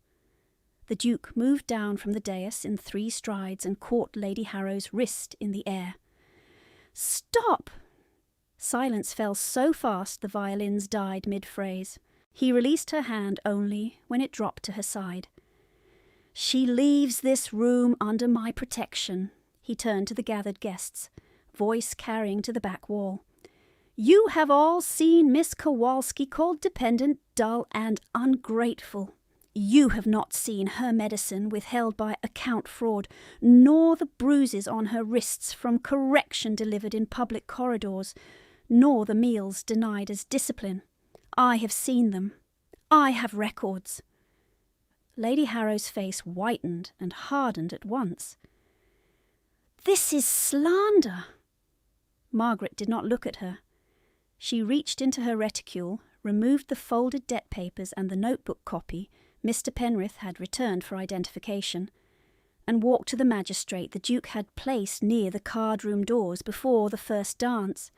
The Duke moved down from the dais in 3 strides and caught Lady Harrow's wrist in the air. "Stop!" Silence fell so fast the violins died mid-phrase. He released her hand only when it dropped to her side. "She leaves this room under my protection." He turned to the gathered guests, voice carrying to the back wall. "You have all seen Miss Kowalski called dependent, dull, and ungrateful. You have not seen her medicine withheld by account fraud, nor the bruises on her wrists from correction delivered in public corridors, nor the meals denied as discipline. I have seen them. I have records." Lady Harrow's face whitened and hardened at once. "This is slander." Margaret did not look at her. She reached into her reticule, removed the folded debt papers and the notebook copy Mr. Penrith had returned for identification, and walked to the magistrate the Duke had placed near the card-room doors before the first dance.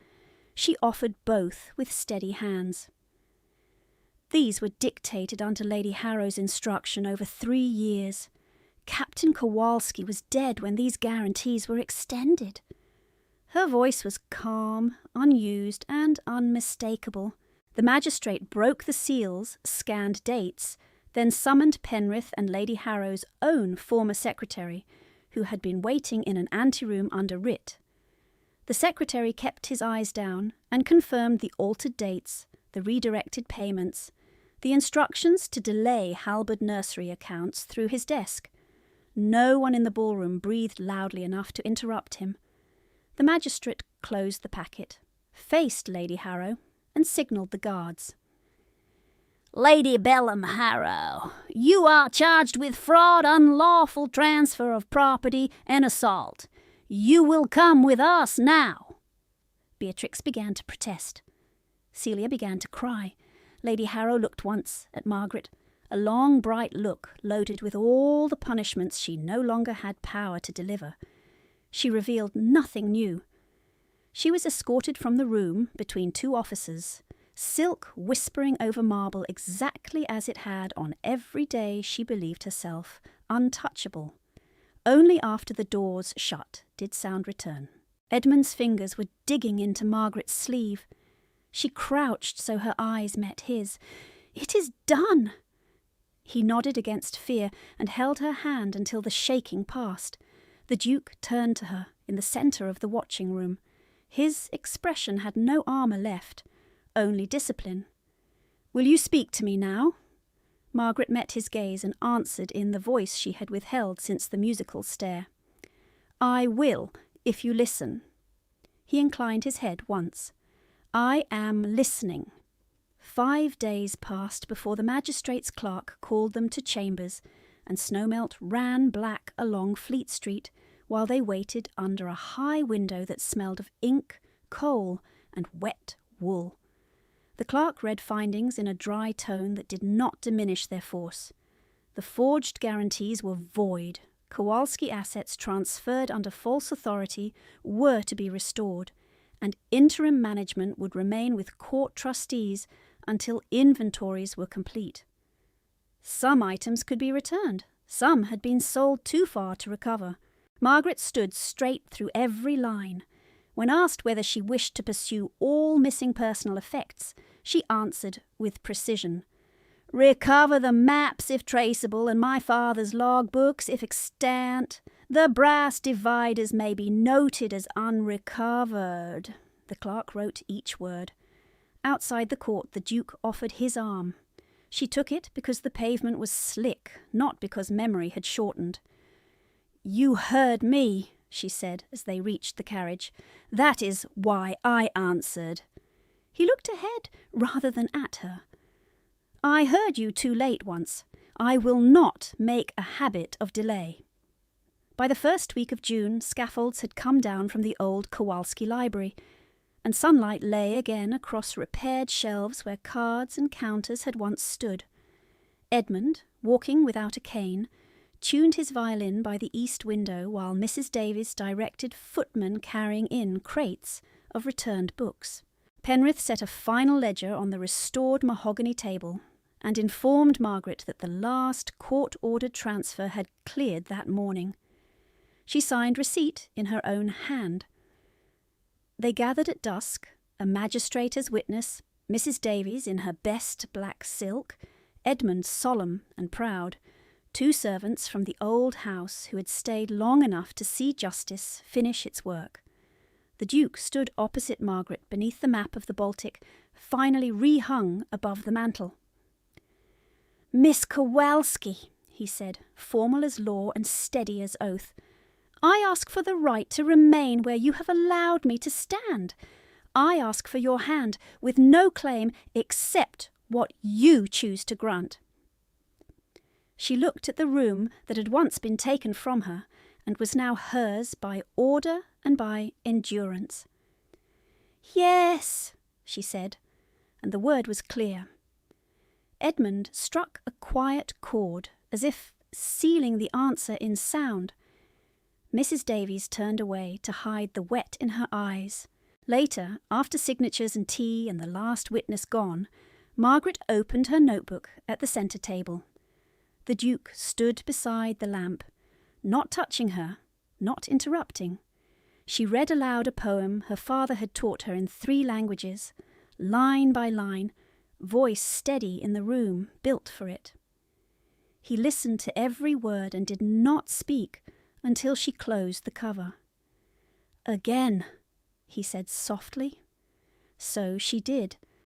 She offered both with steady hands. These were dictated under Lady Harrow's instruction over 3 years. Captain Kowalski was dead when these guarantees were extended. Her voice was calm, unused, and unmistakable. The magistrate broke the seals, scanned dates, then summoned Penrith and Lady Harrow's own former secretary, who had been waiting in an anteroom under writ. The secretary kept his eyes down and confirmed the altered dates, the redirected payments, the instructions to delay Halberd Nursery accounts through his desk. No one in the ballroom breathed loudly enough to interrupt him. The magistrate closed the packet, faced Lady Harrow, and signalled the guards. "Lady Bellam Harrow, you are charged with fraud, unlawful transfer of property, and assault. You will come with us now." Beatrix began to protest. Celia began to cry. Lady Harrow looked once at Margaret, a long bright look loaded with all the punishments she no longer had power to deliver. She revealed nothing new. She was escorted from the room between 2 officers, silk whispering over marble exactly as it had on every day she believed herself untouchable. Only after the doors shut did sound return. Edmund's fingers were digging into Margaret's sleeve. She crouched so her eyes met his. "It is done!" He nodded against fear and held her hand until the shaking passed. The Duke turned to her in the centre of the watching room. His expression had no armour left, only discipline. "Will you speak to me now?" Margaret met his gaze and answered in the voice she had withheld since the musical stare. "I will, if you listen." He inclined his head once. "I am listening." 5 days passed before the magistrate's clerk called them to chambers, and Snowmelt ran black along Fleet Street while they waited under a high window that smelled of ink, coal, and wet wool. The clerk read findings in a dry tone that did not diminish their force. The forged guarantees were void. Kowalski assets transferred under false authority were to be restored, and interim management would remain with court trustees until inventories were complete. Some items could be returned. Some had been sold too far to recover. Margaret stood straight through every line. When asked whether she wished to pursue all missing personal effects, she answered with precision. "Recover the maps if traceable, and my father's logbooks if extant. The brass dividers may be noted as unrecovered." The clerk wrote each word. Outside the court, the Duke offered his arm. She took it because the pavement was slick, not because memory had shortened. "You heard me," she said as they reached the carriage. "That is why I answered." He looked ahead rather than at her. "I heard you too late once. I will not make a habit of delay." By the first week of June, scaffolds had come down from the old Kowalski library, and sunlight lay again across repaired shelves where cards and counters had once stood. Edmund, walking without a cane, tuned his violin by the east window while Mrs. Davies directed footmen carrying in crates of returned books. Penrith set a final ledger on the restored mahogany table and informed Margaret that the last court-ordered transfer had cleared that morning. She signed receipt in her own hand. They gathered at dusk, a magistrate as witness, Mrs. Davies in her best black silk, Edmund solemn and proud, 2 servants from the old house who had stayed long enough to see justice finish its work. The Duke stood opposite Margaret beneath the map of the Baltic, finally rehung above the mantel. "Miss Kowalski," he said, formal as law and steady as oath, "I ask for the right to remain where you have allowed me to stand. I ask for your hand, with no claim except what you choose to grant." She looked at the room that had once been taken from her and was now hers by order and by endurance. "Yes," she said, and the word was clear. Edmund struck a quiet chord, as if sealing the answer in sound. Mrs. Davies turned away to hide the wet in her eyes. Later, after signatures and tea and the last witness gone, Margaret opened her notebook at the centre table. The Duke stood beside the lamp, not touching her, not interrupting. She read aloud a poem her father had taught her in 3 languages, line by line, voice steady in the room built for it. He listened to every word and did not speak until she closed the cover. "Again," he said softly. So she did,